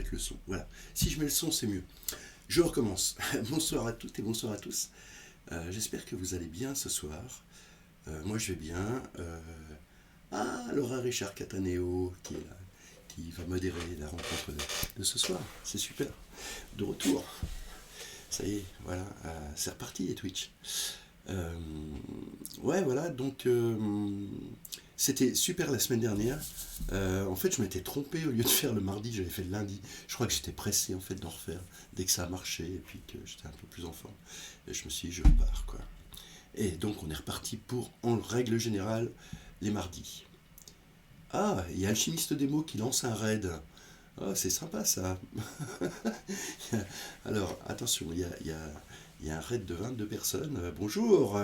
mettre le son. Voilà. Si je mets le son, c'est mieux. Je recommence. Bonsoir à toutes et bonsoir à tous. J'espère que vous allez bien ce soir. Moi, je vais bien. Laura Richard Cataneo qui est là, qui va modérer la rencontre de ce soir. C'est super. De retour. Ça y est, voilà. C'est reparti les Twitch. Ouais, voilà. Donc, c'était super la semaine dernière. En fait, je m'étais trompé. Au lieu de faire le mardi, j'avais fait le lundi. Je crois que j'étais pressé en fait d'en refaire dès que ça a marché et puis que j'étais un peu plus en forme. Et je me suis dit, je repars quoi. Et donc, on est reparti pour, en règle générale, les mardis. Il y a Alchimiste Démo qui lance un raid. C'est sympa ça. Alors, attention, il y a un raid de 22 personnes. Bonjour,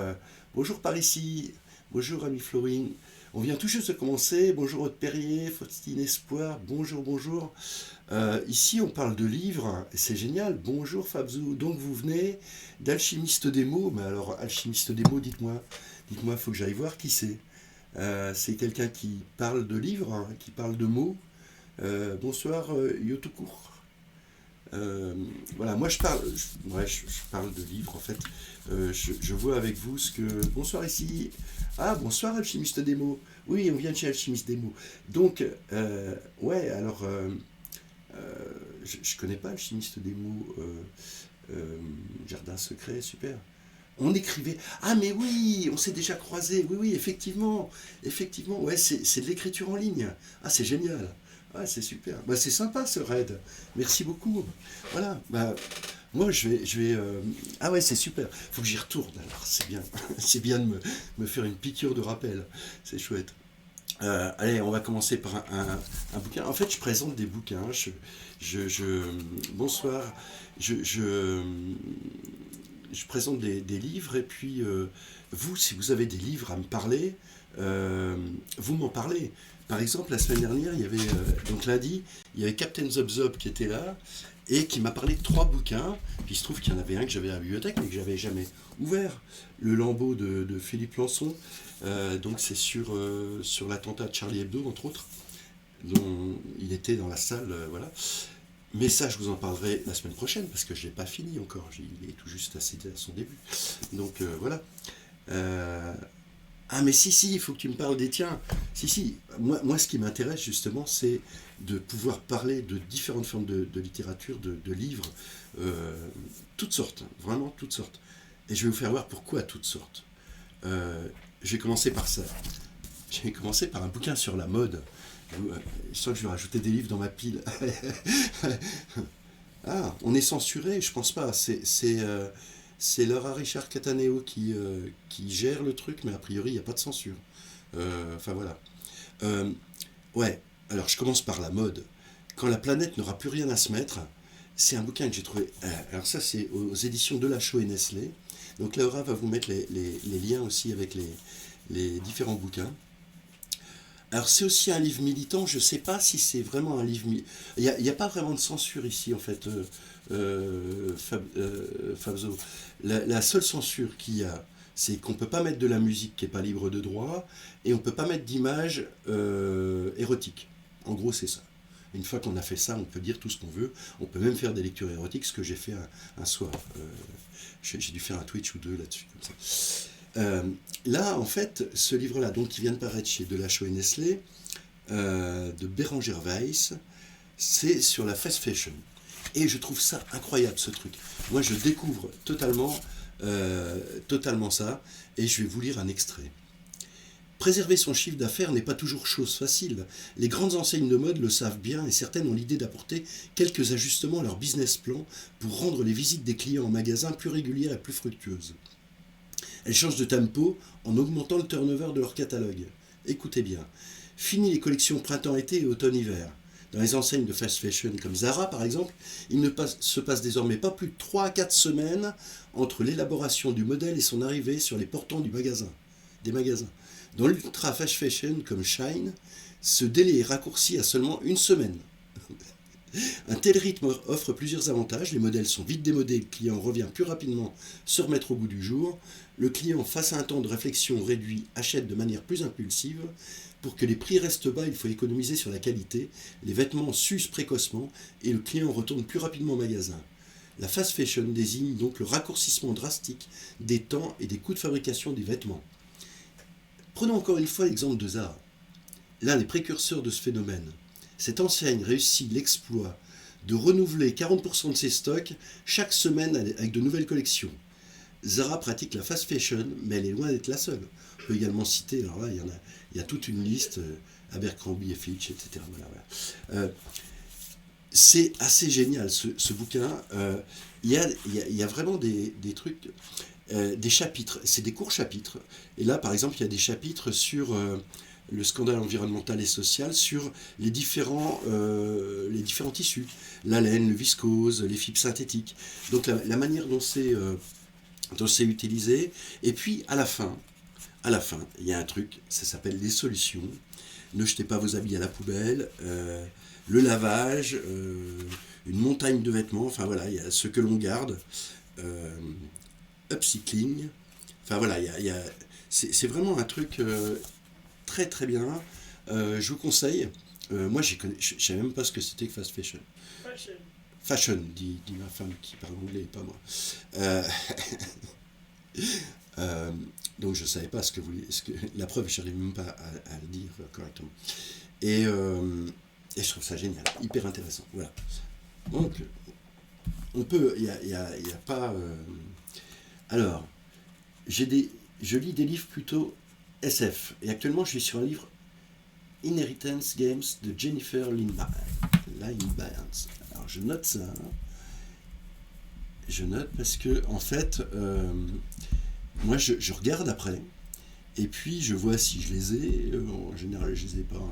bonjour par ici. Bonjour ami Florine. On vient tout juste de commencer. Bonjour Aude Perrier, Faustine Espoir. Bonjour, bonjour. Ici, on parle de livres. C'est génial. Bonjour Fabzou. Donc, vous venez d'Alchimiste Démo. Mais alors, Alchimiste Démo, dites-moi, il faut que j'aille voir qui c'est. C'est quelqu'un qui parle de livres, hein, qui parle de mots. Bonsoir Yotocourt. Voilà, moi je parle de livres en fait. Je vois avec vous ce que. Bonsoir ici. Bonsoir Alchimiste Démo. Oui, on vient de chez Alchimiste Démo. Donc, ouais, alors, je connais pas Alchimiste Démo. Jardin secret, super. On écrivait. Mais oui, on s'est déjà croisés. Oui, oui, effectivement. Effectivement, ouais, c'est de l'écriture en ligne. C'est génial. C'est super. C'est sympa ce raid. Merci beaucoup. Voilà. Moi, Ah ouais, c'est super. Faut que j'y retourne. Alors, c'est bien. C'est bien de me faire une piqûre de rappel. C'est chouette. Allez, on va commencer par un bouquin. En fait, je présente des bouquins. Bonsoir. Je présente des livres et puis vous, si vous avez des livres à me parler, vous m'en parlez. Par exemple, la semaine dernière, il y avait, donc lundi, il y avait Captain Zob Zob qui était là et qui m'a parlé de 3 bouquins. Puis il se trouve qu'il y en avait un que j'avais à la bibliothèque mais que j'avais jamais ouvert. Le Lambeau de Philippe Lançon. Donc c'est sur l'attentat de Charlie Hebdo, entre autres, dont il était dans la salle, voilà. Mais ça, je vous en parlerai la semaine prochaine, parce que je ne l'ai pas fini encore. Il est tout juste à son début. Donc voilà. Mais si, il faut que tu me parles des tiens. Si. Moi, ce qui m'intéresse justement, c'est de pouvoir parler de différentes formes de littérature, de livres, toutes sortes, hein, vraiment toutes sortes. Et je vais vous faire voir pourquoi toutes sortes. Je vais commencer par ça. Je vais commencer par un bouquin sur la mode. Je sens que je vais rajouter des livres dans ma pile. On est censuré, je pense pas. C'est Laura Richard Cataneo qui gère le truc, mais a priori, il n'y a pas de censure. Enfin voilà. Ouais, alors je commence par la mode. Quand la planète n'aura plus rien à se mettre, c'est un bouquin que j'ai trouvé. Alors ça, c'est aux éditions Delachaux et Nestlé. Donc Laura va vous mettre les liens aussi avec les différents bouquins. Alors c'est aussi un livre militant, je ne sais pas si c'est vraiment un livre militant. Il n'y a pas vraiment de censure ici en fait, Fabzo. La seule censure qu'il y a, c'est qu'on ne peut pas mettre de la musique qui n'est pas libre de droit et on ne peut pas mettre d'images érotiques. En gros c'est ça. Une fois qu'on a fait ça, on peut dire tout ce qu'on veut. On peut même faire des lectures érotiques, ce que j'ai fait un soir. J'ai dû faire un Twitch ou 2 là-dessus, comme ça. Là, en fait, ce livre-là, donc, qui vient de paraître chez Delachaux et Nestlé, de Bérangère Weiss, c'est sur la fast fashion. Et je trouve ça incroyable, ce truc. Moi, je découvre totalement ça, et je vais vous lire un extrait. Préserver son chiffre d'affaires n'est pas toujours chose facile. Les grandes enseignes de mode le savent bien et certaines ont l'idée d'apporter quelques ajustements à leur business plan pour rendre les visites des clients en magasin plus régulières et plus fructueuses. Elles changent de tempo en augmentant le turnover de leur catalogue. Écoutez bien. Fini les collections printemps-été et automne-hiver. Dans les enseignes de fast fashion comme Zara par exemple, il ne se passe désormais pas plus de 3 à 4 semaines entre l'élaboration du modèle et son arrivée sur les portants des magasins. Dans l'ultra fast fashion comme Shine, ce délai est raccourci à seulement 1 semaine. Un tel rythme offre plusieurs avantages. Les modèles sont vite démodés, le client revient plus rapidement se remettre au goût du jour. Le client, face à un temps de réflexion réduit, achète de manière plus impulsive. Pour que les prix restent bas, il faut économiser sur la qualité. Les vêtements s'usent précocement et le client retourne plus rapidement au magasin. La fast fashion désigne donc le raccourcissement drastique des temps et des coûts de fabrication des vêtements. Prenons encore une fois l'exemple de Zara, l'un des précurseurs de ce phénomène. Cette enseigne réussit l'exploit de renouveler 40% de ses stocks chaque semaine avec de nouvelles collections. Zara pratique la fast fashion, mais elle est loin d'être la seule. On peut également citer, alors là, il y a toute une liste, Abercrombie et Fitch, etc. C'est assez génial ce bouquin. Il y a vraiment des trucs, des chapitres. C'est des courts chapitres. Et là, par exemple, il y a des chapitres sur le scandale environnemental et social, sur les différents tissus. La laine, le viscose, les fibres synthétiques. Donc la manière dont c'est utilisé. Et puis à la fin, il y a un truc, ça s'appelle les solutions. Ne jetez pas vos habits à la poubelle. Le lavage, une montagne de vêtements, enfin voilà, il y a ce que l'on garde, upcycling, enfin voilà, c'est vraiment un truc très très bien. Je vous conseille, moi je ne savais même pas ce que c'était que fast fashion. Fashion, dit ma femme qui parle anglais, pas moi. Donc je ne savais pas la preuve, je n'arrive même pas à le dire correctement. Et je trouve ça génial, hyper intéressant. Voilà. Donc, on peut, il y a pas. Alors, je lis des livres plutôt SF. Et actuellement, je suis sur un livre Inheritance Games de Jennifer Lynn Barnes. Alors, je note ça. Je note parce que, en fait, moi, je regarde après. Et puis je vois si je les ai, en général je les ai pas.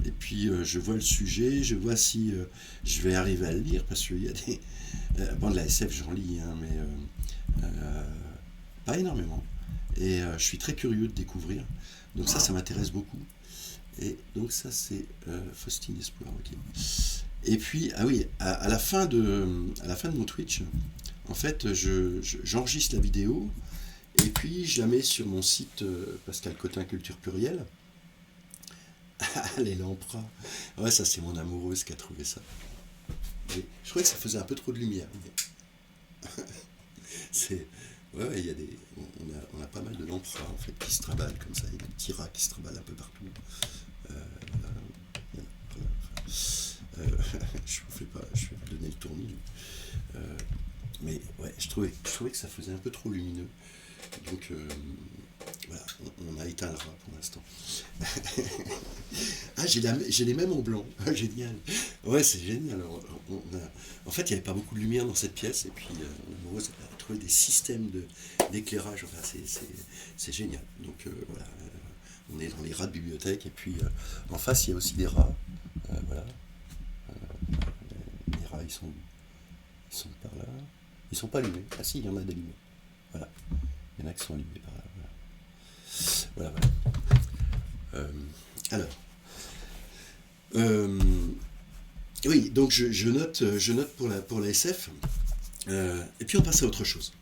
Et puis je vois le sujet, je vois si je vais arriver à le lire, parce qu'il y a des... bon, de la SF j'en lis, hein, mais pas énormément. Et je suis très curieux de découvrir. Donc ça m'intéresse beaucoup. Et donc ça c'est Faustine Espoir, ok. Et puis, ah oui, à la fin de mon Twitch, en fait j'enregistre la vidéo. Et puis je la mets sur mon site Pascal Cotin Culture Plurielle. Les lampras. Ouais, ça c'est mon amoureuse qui a trouvé ça. Et je trouvais que ça faisait un peu trop de lumière. C'est... Ouais, il y a on a pas mal de lampras en fait qui se traballent comme ça. Il y a des petits rats qui se traballent un peu partout. Je ne vais pas donner le tournis. Mais ouais, je trouvais que ça faisait un peu trop lumineux. Donc voilà, on a éteint le rat pour l'instant. Ah, j'ai les mêmes en blanc. Ah, génial. Ouais, c'est génial. En fait, il n'y avait pas beaucoup de lumière dans cette pièce. Et puis, on a trouvé des systèmes d'éclairage. Enfin, c'est génial. Donc voilà, on est dans les rats de bibliothèque. Et puis, en face, il y a aussi des rats. Voilà. Les rats, ils sont par là. Ils sont pas allumés. Ah si, il y en a d'allumés. Voilà. Il y en a qui sont allumés par là. Voilà. Alors. Oui, donc je note pour la SF. Et puis on passe à autre chose.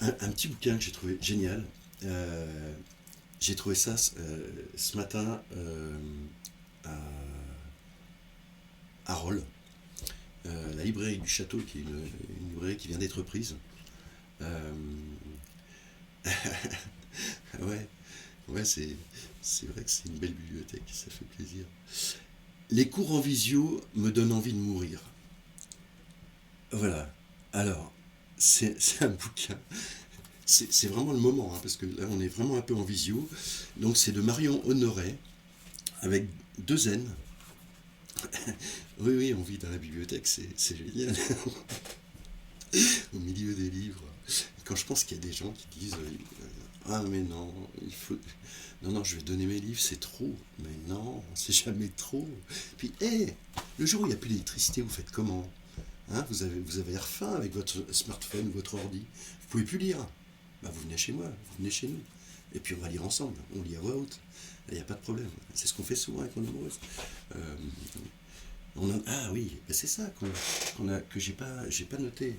Un petit bouquin que j'ai trouvé génial. J'ai trouvé ça ce matin à Rolles. La librairie du château, qui est une librairie qui vient d'être prise. Ouais, c'est vrai que c'est une belle bibliothèque, ça fait plaisir. Les cours en visio me donnent envie de mourir. Voilà. Alors, c'est un bouquin. C'est vraiment le moment, hein, parce que là, on est vraiment un peu en visio. Donc, c'est de Marion Honoré, avec 2 N. Oui, on vit dans la bibliothèque, c'est génial. Au milieu des livres. Quand je pense qu'il y a des gens qui disent ah mais non, non, je vais donner mes livres, c'est trop. Mais non, c'est jamais trop. Puis, le jour où il n'y a plus d'électricité, vous faites comment, hein, vous avez l'air faim avec votre smartphone ou votre ordi. Vous pouvez plus lire. Bah, vous venez chez moi, vous venez chez nous. Et puis on va lire ensemble. On lit à voix haute. Il n'y a pas de problème. C'est ce qu'on fait souvent avec mon amoureuse. Ah oui, ben c'est ça que j'ai pas noté.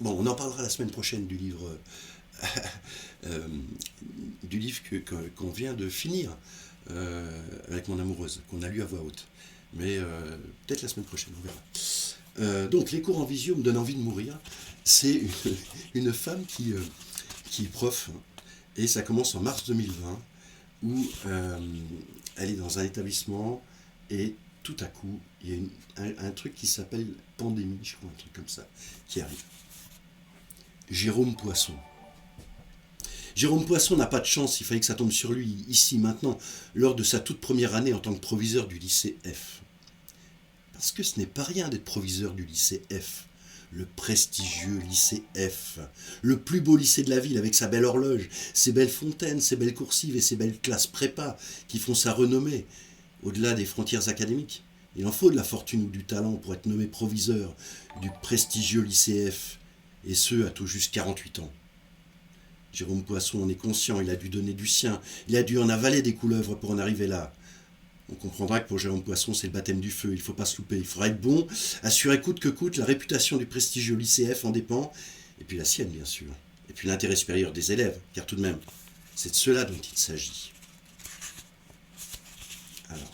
Bon, on en parlera la semaine prochaine euh, du livre qu'on vient de finir avec mon amoureuse, qu'on a lu à voix haute. Mais peut-être la semaine prochaine, on verra. Donc, les cours en visio me donnent envie de mourir. C'est une femme qui est prof, et ça commence en mars 2020, où elle est dans un établissement, et tout à coup, il y a un truc qui s'appelle pandémie, je crois, un truc comme ça, qui arrive. Jérôme Poisson. Jérôme Poisson n'a pas de chance, il fallait que ça tombe sur lui, ici, maintenant, lors de sa toute première année en tant que proviseur du lycée F. Parce que ce n'est pas rien d'être proviseur du lycée F. Le prestigieux lycée F. Le plus beau lycée de la ville avec sa belle horloge, ses belles fontaines, ses belles coursives et ses belles classes prépa qui font sa renommée au-delà des frontières académiques. Il en faut de la fortune ou du talent pour être nommé proviseur du prestigieux lycée F, et ce à tout juste 48 ans. Jérôme Poisson en est conscient, il a dû donner du sien, il a dû en avaler des couleuvres pour en arriver là. On comprendra que pour Jérôme Poisson, c'est le baptême du feu, il ne faut pas se louper, il faudra être bon, assurer coûte que coûte, la réputation du prestigieux lycée F en dépend, et puis la sienne bien sûr, et puis l'intérêt supérieur des élèves, car tout de même, c'est de cela dont il s'agit. Alors,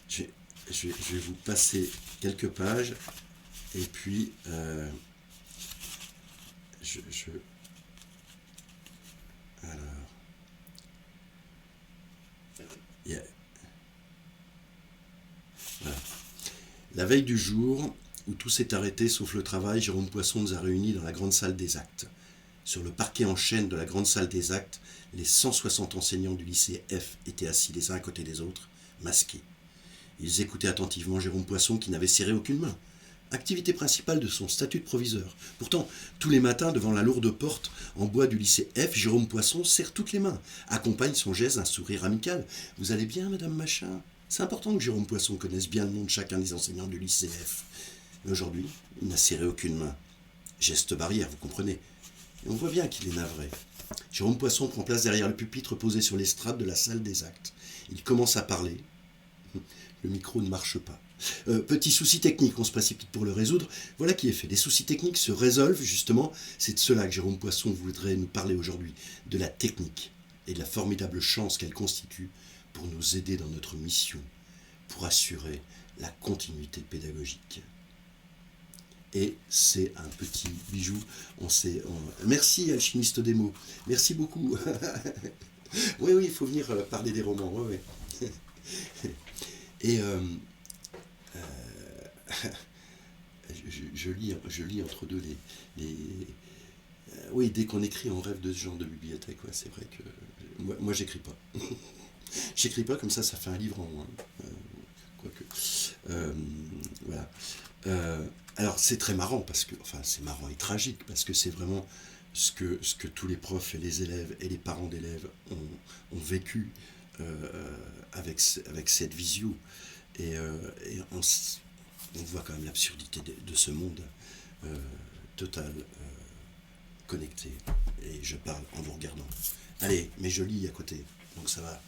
je vais vous passer quelques pages, et puis je alors, yeah, voilà. La veille du jour où tout s'est arrêté sauf le travail, Jérôme Poisson nous a réunis dans la grande salle des actes. Sur le parquet en chêne de la grande salle des actes, les 160 enseignants du lycée F étaient assis les uns à côté des autres, masqués. Ils écoutaient attentivement Jérôme Poisson qui n'avait serré aucune main. Activité principale de son statut de proviseur. Pourtant, tous les matins, devant la lourde porte en bois du lycée F, Jérôme Poisson serre toutes les mains, accompagne son geste d'un sourire amical. « Vous allez bien, madame Machin ?» C'est important que Jérôme Poisson connaisse bien le nom de chacun des enseignants du lycée F. Mais aujourd'hui, il n'a serré aucune main. Geste barrière, vous comprenez. Et on voit bien qu'il est navré. Jérôme Poisson prend place derrière le pupitre posé sur l'estrade de la salle des actes. Il commence à parler. Le micro ne marche pas. Petit souci technique, on se précipite pour le résoudre. Voilà qui est fait. Les soucis techniques se résolvent, justement. C'est de cela que Jérôme Poisson voudrait nous parler aujourd'hui. De la technique et de la formidable chance qu'elle constitue pour nous aider dans notre mission, pour assurer la continuité pédagogique. Et c'est un petit bijou. Merci, alchimiste des mots. Merci beaucoup. Oui, il faut venir parler des romans. Oui. Et je lis entre deux oui, dès qu'on écrit, on rêve de ce genre de bibliothèque. Ouais, c'est vrai que moi j'écris pas. J'écris pas comme ça fait un livre en moins. Quoique. Voilà. Alors c'est très marrant c'est marrant et tragique parce que c'est vraiment ce que tous les profs et les élèves et les parents d'élèves ont vécu avec cette visio. Et on voit quand même l'absurdité de ce monde total, connecté. Et je parle en vous regardant. Allez, mais je lis à côté, donc ça va.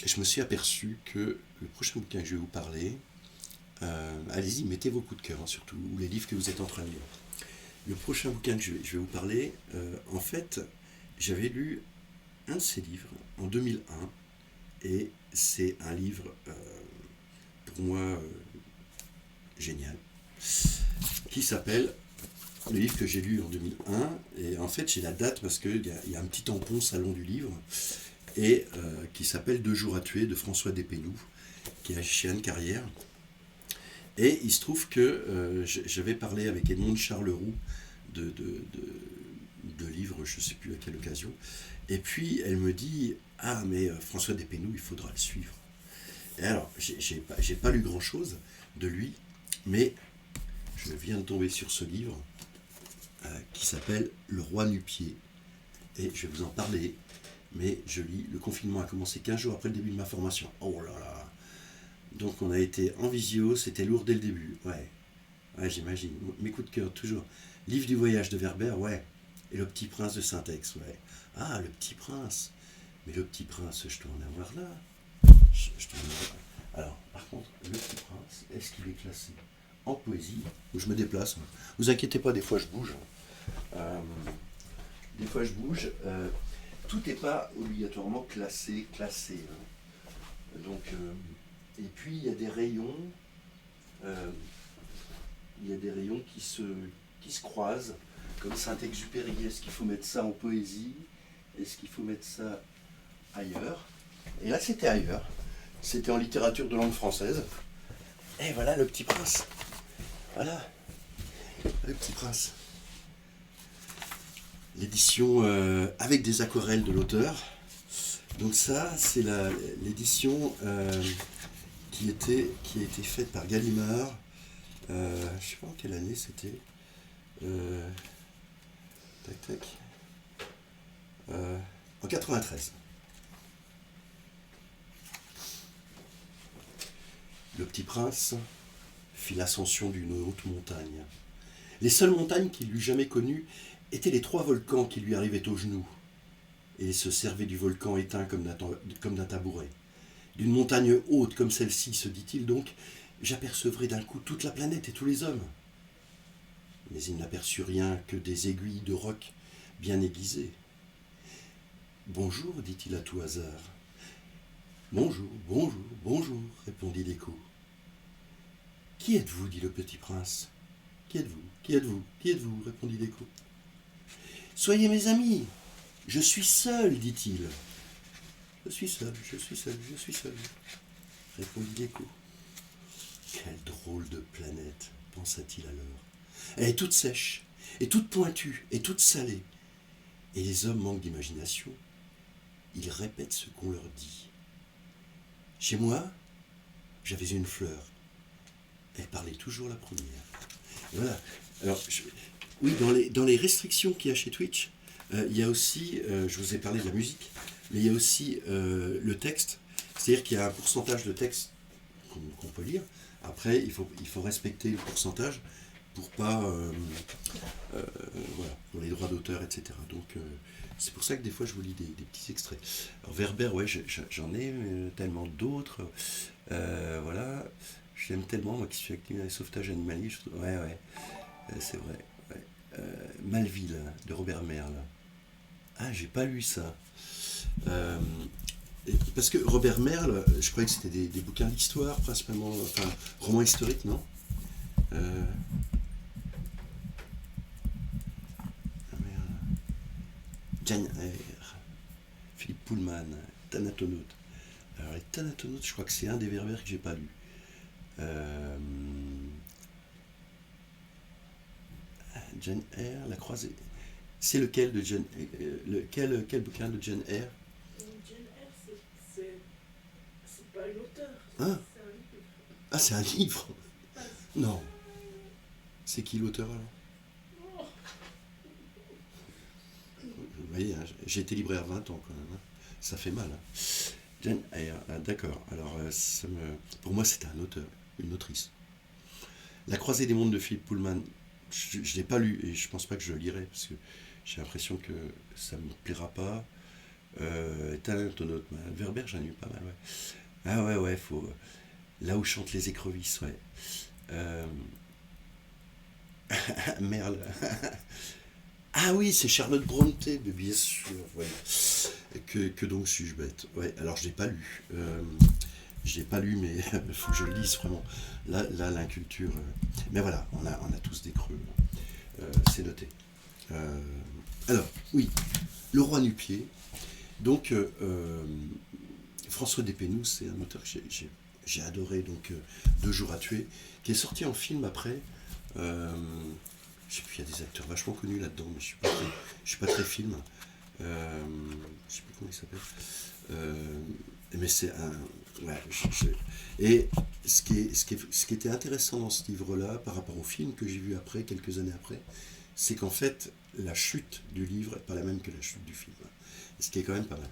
Je me suis aperçu que le prochain bouquin que je vais vous parler, allez-y, mettez vos coups de cœur, surtout, ou les livres que vous êtes en train de lire. Le prochain bouquin que je vais vous parler, en fait, j'avais lu un de ces livres en 2001, et c'est un livre, pour moi, génial, qui s'appelle, le livre que j'ai lu en 2001, et en fait j'ai la date parce qu'il y a un petit tampon salon du livre, et qui s'appelle 2 jours à tuer de François Despénoux, qui est chez Anne Carrière. Et il se trouve que j'avais parlé avec Edmond Charleroux de livres, je ne sais plus à quelle occasion, et puis elle me dit « Ah, mais François Despénoux, il faudra le suivre. » Et alors, j'ai pas lu grand-chose de lui, mais je viens de tomber sur ce livre qui s'appelle Le Roi Nu-Pied. Et je vais vous en parler, mais je lis. Le confinement a commencé 15 jours après le début de ma formation. Oh là là. Donc on a été en visio, c'était lourd dès le début. Ouais, j'imagine. Mes coups de cœur, toujours. Livre du voyage de Werber, ouais. Et Le Petit Prince de Saint-Ex, ouais. Ah, Le Petit Prince. Mais Le Petit Prince, je dois en avoir là. Je dois en avoir. Alors, par contre, Le Petit Prince, est-ce qu'il est classé en poésie, où je me déplace. Vous inquiétez pas, des fois je bouge. Des fois je bouge. Tout n'est pas obligatoirement classé. Donc, et puis il y a des rayons. Il y a des rayons qui se croisent, comme Saint-Exupéry. Est-ce qu'il faut mettre ça en poésie? Est-ce qu'il faut mettre ça ailleurs? Et là, c'était ailleurs. C'était en littérature de langue française. Et voilà le Petit Prince. Voilà, le Petit Prince. L'édition avec des aquarelles de l'auteur. Donc ça, c'est l'édition qui a été faite par Gallimard. Je ne sais pas en quelle année c'était. Tac tac. En 93. Le Petit Prince fit l'ascension d'une haute montagne. Les seules montagnes qu'il eût jamais connues étaient les 3 volcans qui lui arrivaient aux genoux, et il se servait du volcan éteint comme d'un tabouret. D'une montagne haute comme celle-ci, se dit-il donc, j'apercevrai d'un coup toute la planète et tous les hommes. Mais il n'aperçut rien que des aiguilles de roc bien aiguisées. Bonjour, dit-il à tout hasard. Bonjour, bonjour, bonjour, répondit l'écho. Qui êtes-vous, dit le Petit Prince. Qui êtes-vous? Qui êtes-vous? Qui êtes-vous? Répondit l'écho. Soyez mes amis. Je suis seul, dit-il. Je suis seul, je suis seul, je suis seul, répondit l'écho. Quelle drôle de planète, pensa-t-il alors. Elle est toute sèche, et toute pointue, et toute salée. Et les hommes manquent d'imagination. Ils répètent ce qu'on leur dit. Chez moi, j'avais une fleur. Elle parlait toujours la première. Et voilà. Alors, oui, dans les restrictions qu'il y a chez Twitch, il y a aussi, je vous ai parlé de la musique, mais il y a aussi le texte. C'est-à-dire qu'il y a un pourcentage de texte qu'on peut lire. Après, il faut respecter le pourcentage pour pas, voilà, pour les droits d'auteur, etc. Donc, c'est pour ça que des fois, je vous lis des petits extraits. Alors, Werber, ouais, j'en ai tellement d'autres. Voilà. J'aime tellement, moi qui suis actif dans les sauvetages animaliers. Ouais, c'est vrai. Ouais. Malville, de Robert Merle. Ah, j'ai pas lu ça. Parce que Robert Merle, je croyais que c'était des bouquins d'histoire, principalement, enfin, romans historiques, non? Jane Eyre, Philippe Pullman, Thanatonautes. Alors, les Thanatonautes, je crois que c'est un des Werber que j'ai pas lu. Jane Eyre, La Croisée. C'est lequel de Jane quel bouquin de Jane Eyre? Jane Eyre, c'est pas une auteure, Hein? c'est un livre. Ah, c'est un livre? Non. C'est qui l'auteur alors? Oh, Vous voyez, hein, j'ai été libraire 20 ans quand même. Hein. Ça fait mal. Hein. Jane Eyre, ah, d'accord. Alors, pour moi, c'était un auteur, une autrice. La Croisée des mondes de Philippe Pullman, je ne l'ai pas lu et je pense pas que je le lirai parce que j'ai l'impression que ça me plaira pas. Thanatonautes, Werber, j'en ai eu pas mal, ouais. Ah ouais, faut. Là où chantent les écrevisses, ouais. Merle. Ah oui, c'est Charlotte Brontë, mais bien sûr, ouais. Que donc suis-je bête? Ouais, alors je l'ai pas lu. Je l'ai pas lu, mais il faut que je le lise vraiment. Là l'inculture. Mais voilà, on a tous des creux. C'est noté. Alors, oui, Le Roi Nu-Pied. Donc, François Despénoux, c'est un auteur que j'ai adoré, donc 2 jours à tuer, qui est sorti en film après. Je sais plus, il y a des acteurs vachement connus là-dedans, mais je suis pas très film. Je sais plus comment il s'appelle. Mais c'est un. Ouais, et ce qui était intéressant dans ce livre-là, par rapport au film que j'ai vu après, quelques années après, c'est qu'en fait, la chute du livre n'est pas la même que la chute du film. Ce qui est quand même pas mal.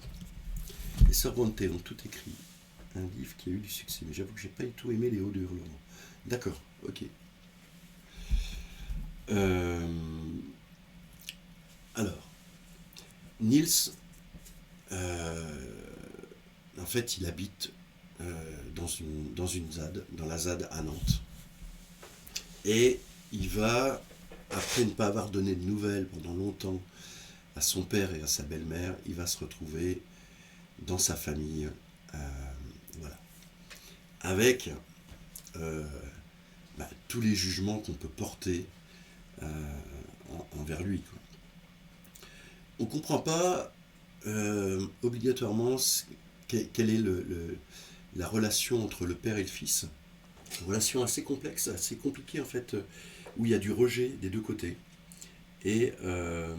Les Sœurs Brontë ont tout écrit. Un livre qui a eu du succès. Mais j'avoue que j'ai pas du tout aimé Les Hauts de Hurlement. D'accord, ok. Alors, Niels, en fait, il habite dans une ZAD, dans la ZAD à Nantes. Et il va, après ne pas avoir donné de nouvelles pendant longtemps à son père et à sa belle-mère, il va se retrouver dans sa famille, euh, voilà, avec euh, tous les jugements qu'on peut porter envers lui, quoi. On ne comprend pas obligatoirement quelle est la relation entre le père et le fils. Une relation assez complexe, assez compliquée en fait, où il y a du rejet des deux côtés. Et, euh,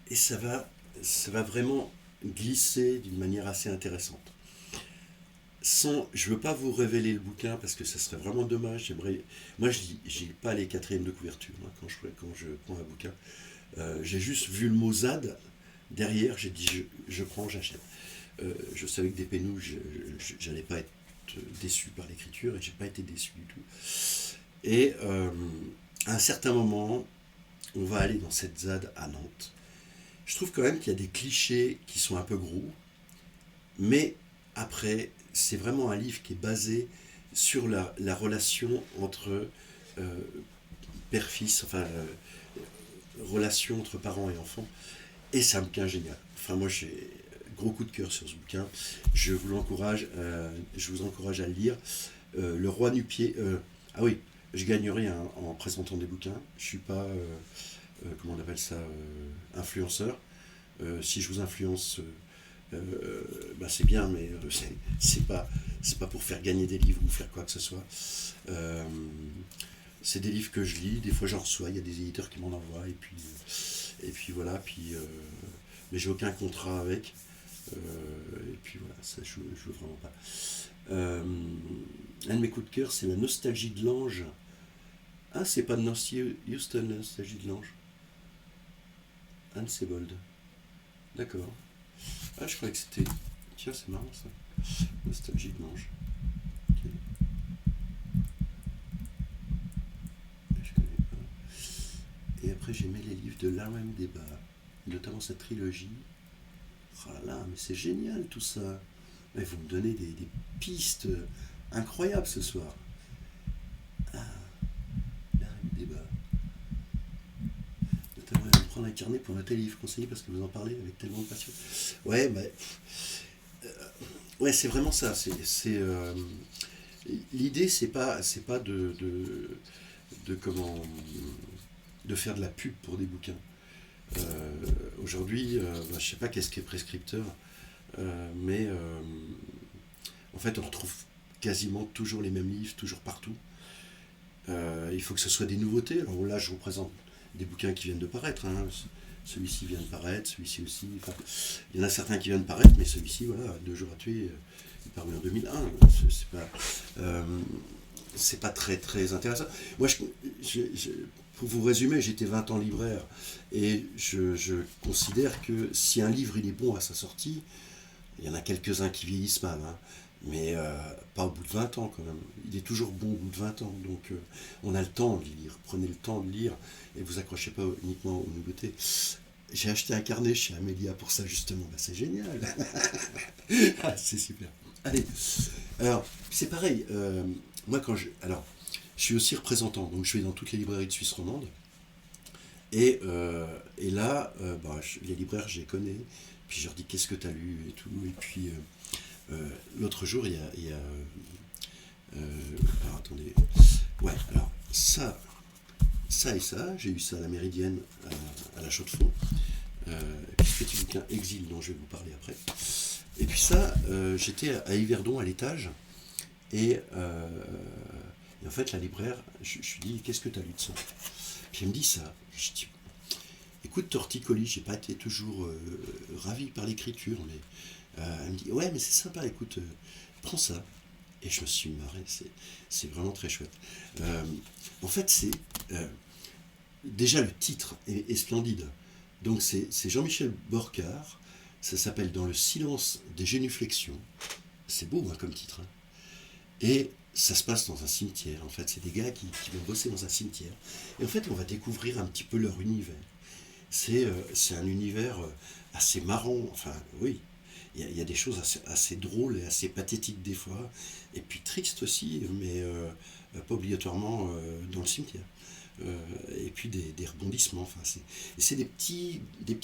et ça va vraiment glisser d'une manière assez intéressante. Je ne veux pas vous révéler le bouquin parce que ça serait vraiment dommage. Moi, je n'ai pas les quatrièmes de couverture hein, quand je prends un bouquin. J'ai juste vu le mot ZAD derrière, j'ai dit je prends, j'achète. Je savais que des pénous, j'allais pas être déçu par l'écriture et j'ai pas été déçu du tout. Et à un certain moment, on va aller dans cette ZAD à Nantes. Je trouve quand même qu'il y a des clichés qui sont un peu gros, mais après, c'est vraiment un livre qui est basé sur la relation entre euh, père-fils, enfin, relation entre parents et enfants. Et c'est un bouquin génial. Enfin, moi, j'ai gros coup de cœur sur ce bouquin. Je vous encourage à le lire. Le Roi Nu-Pied. Ah oui, je gagne rien en présentant des bouquins. Je suis pas, comment on appelle ça, influenceur. Si je vous influence, c'est bien, mais c'est pas pour faire gagner des livres ou faire quoi que ce soit. Euh, c'est des livres que je lis. Des fois, j'en reçois. Il y a des éditeurs qui m'en envoient et puis voilà. Mais j'ai aucun contrat avec. Et puis voilà, ça je veux vraiment pas. Euh, un de mes coups de cœur, c'est La Nostalgie de l'Ange. Ah, c'est pas de Nancy Houston, La Nostalgie de l'Ange. Anne Sebold. D'accord. Ah, je croyais que c'était. Tiens, c'est marrant ça. Nostalgie de l'Ange. Ok. Je connais pas. Et après, j'aimais les livres de Lauren Debba, notamment sa trilogie. Oh là là, mais c'est génial tout ça. Mais vous me donnez des pistes incroyables ce soir. Ah, là, le débat. Notamment, on prendre un carnet pour noter les livres conseillés parce que vous en parlez avec tellement de passion. Ouais, ouais, c'est vraiment ça. L'idée, c'est pas de comment, de faire de la pub pour des bouquins. Aujourd'hui, je sais pas qu'est-ce qui est prescripteur, mais en fait, on retrouve quasiment toujours les mêmes livres, toujours partout. Il faut que ce soit des nouveautés. Alors là, je vous présente des bouquins qui viennent de paraître, hein. Celui-ci vient de paraître, celui-ci aussi. Enfin, il y en a certains qui viennent de paraître, mais celui-ci, voilà, Deux jours à tuer, il est paru en 2001. Euh, c'est pas très très intéressant. Moi, pour vous résumer, j'étais 20 ans libraire et je considère que si un livre il est bon à sa sortie, il y en a quelques-uns qui vieillissent mal, hein, mais pas au bout de 20 ans quand même. Il est toujours bon au bout de 20 ans, donc on a le temps de lire. Prenez le temps de lire et vous accrochez pas uniquement aux nouveautés. J'ai acheté un carnet chez Amélia pour ça justement. C'est génial. Ah, c'est super. Allez. Alors, c'est pareil. Moi, alors, je suis aussi représentant, donc je vais dans toutes les librairies de Suisse romande. Et là, les libraires, je les connais. Puis je leur dis qu'est-ce que tu as lu et tout. Et puis l'autre jour, il y a alors attendez. Ouais, alors ça et ça, j'ai eu ça à la Méridienne, à la Chaux-de-Fonds. Et puis ce petit bouquin Exil dont je vais vous parler après. Et puis ça, j'étais à Yverdon à l'étage. Et en fait, la libraire, je lui dis qu'est-ce que tu as lu de ça. Puis elle me dit ça. Je dis écoute, Torticolis, j'ai pas été toujours ravi par l'écriture, mais elle me dit ouais, mais c'est sympa, écoute, prends ça. Et je me suis marré, c'est vraiment très chouette. En fait, déjà le titre est splendide. Donc c'est Jean-Michel Borcard, ça s'appelle Dans le silence des génuflexions. C'est beau hein, comme titre. Hein. Et ça se passe dans un cimetière. En fait, c'est des gars qui vont bosser dans un cimetière. Et en fait, on va découvrir un petit peu leur univers. C'est un univers assez marrant. Enfin, oui. il y a des choses assez drôles et assez pathétiques des fois, et puis tristes aussi, mais pas obligatoirement dans le cimetière. Et puis des rebondissements. Enfin, c'est des petits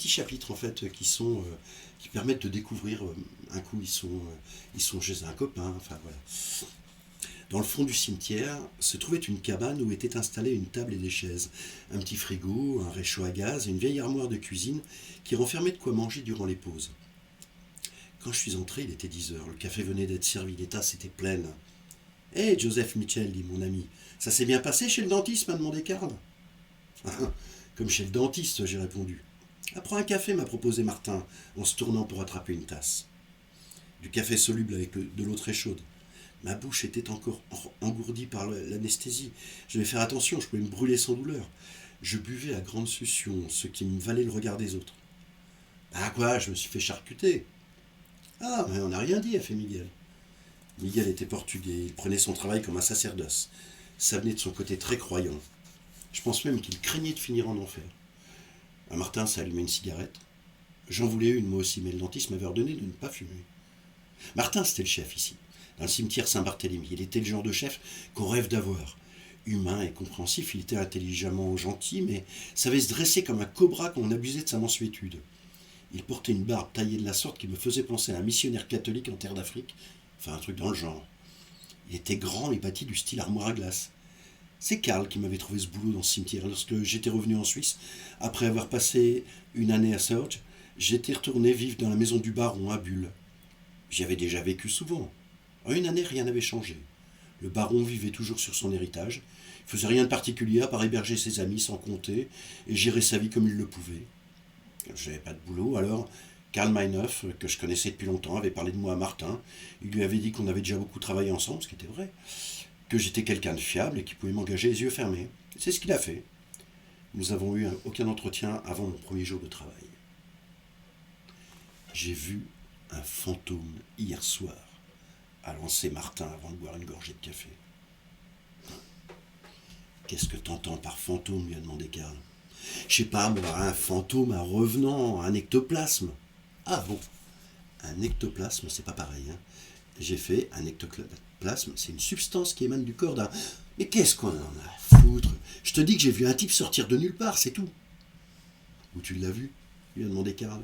chapitres en fait qui permettent de découvrir. Un coup ils sont chez un copain. Enfin voilà. Dans le fond du cimetière se trouvait une cabane où étaient installées une table et des chaises, un petit frigo, un réchaud à gaz et une vieille armoire de cuisine qui renfermait de quoi manger durant les pauses. Quand je suis entré, il était 10 heures. Le café venait d'être servi, les tasses étaient pleines. Hé, Joseph Mitchell, dit mon ami, ça s'est bien passé chez le dentiste, m'a demandé Karl. Comme chez le dentiste, j'ai répondu. Prends un café, m'a proposé Martin, en se tournant pour attraper une tasse. Du café soluble avec de l'eau très chaude. Ma bouche était encore engourdie par l'anesthésie. Je devais faire attention, je pouvais me brûler sans douleur. Je buvais à grande succion, ce qui me valait le regard des autres. Ah quoi, je me suis fait charcuter. Ah, mais on n'a rien dit, a fait Miguel. Miguel était portugais, il prenait son travail comme un sacerdoce. Ça venait de son côté très croyant. Je pense même qu'il craignait de finir en enfer. Martin s'est allumé une cigarette. J'en voulais une, moi aussi, mais le dentiste m'avait ordonné de ne pas fumer. Martin, c'était le chef ici, dans le cimetière Saint-Barthélemy. Il était le genre de chef qu'on rêve d'avoir. Humain et compréhensif, il était intelligemment gentil, mais savait se dresser comme un cobra quand on abusait de sa mansuétude. Il portait une barbe taillée de la sorte qui me faisait penser à un missionnaire catholique en terre d'Afrique. Enfin, un truc dans le genre. Il était grand et bâti du style armoire à glace. C'est Karl qui m'avait trouvé ce boulot dans ce cimetière. Lorsque j'étais revenu en Suisse, après avoir passé une année à Surge, j'étais retourné vivre dans la maison du baron à Bulle. J'y avais déjà vécu souvent. En une année, rien n'avait changé. Le baron vivait toujours sur son héritage. Il faisait rien de particulier à part héberger ses amis sans compter et gérer sa vie comme il le pouvait. Je n'avais pas de boulot, alors Karl Meinhof, que je connaissais depuis longtemps, avait parlé de moi à Martin. Il lui avait dit qu'on avait déjà beaucoup travaillé ensemble, ce qui était vrai, que j'étais quelqu'un de fiable et qui pouvait m'engager les yeux fermés. C'est ce qu'il a fait. Nous avons eu aucun entretien avant mon premier jour de travail. J'ai vu un fantôme hier soir, a lancé Martin avant de boire une gorgée de café. Qu'est-ce que t'entends par fantôme, lui a demandé Karl. Je sais pas, moi, un fantôme, un revenant, un ectoplasme. Ah bon, un ectoplasme, c'est pas pareil. Hein. J'ai fait un ectoplasme, c'est une substance qui émane du corps d'un... Mais qu'est-ce qu'on en a à foutre? Je te dis que j'ai vu un type sortir de nulle part, c'est tout. Où tu l'as vu? Lui a demandé Karl.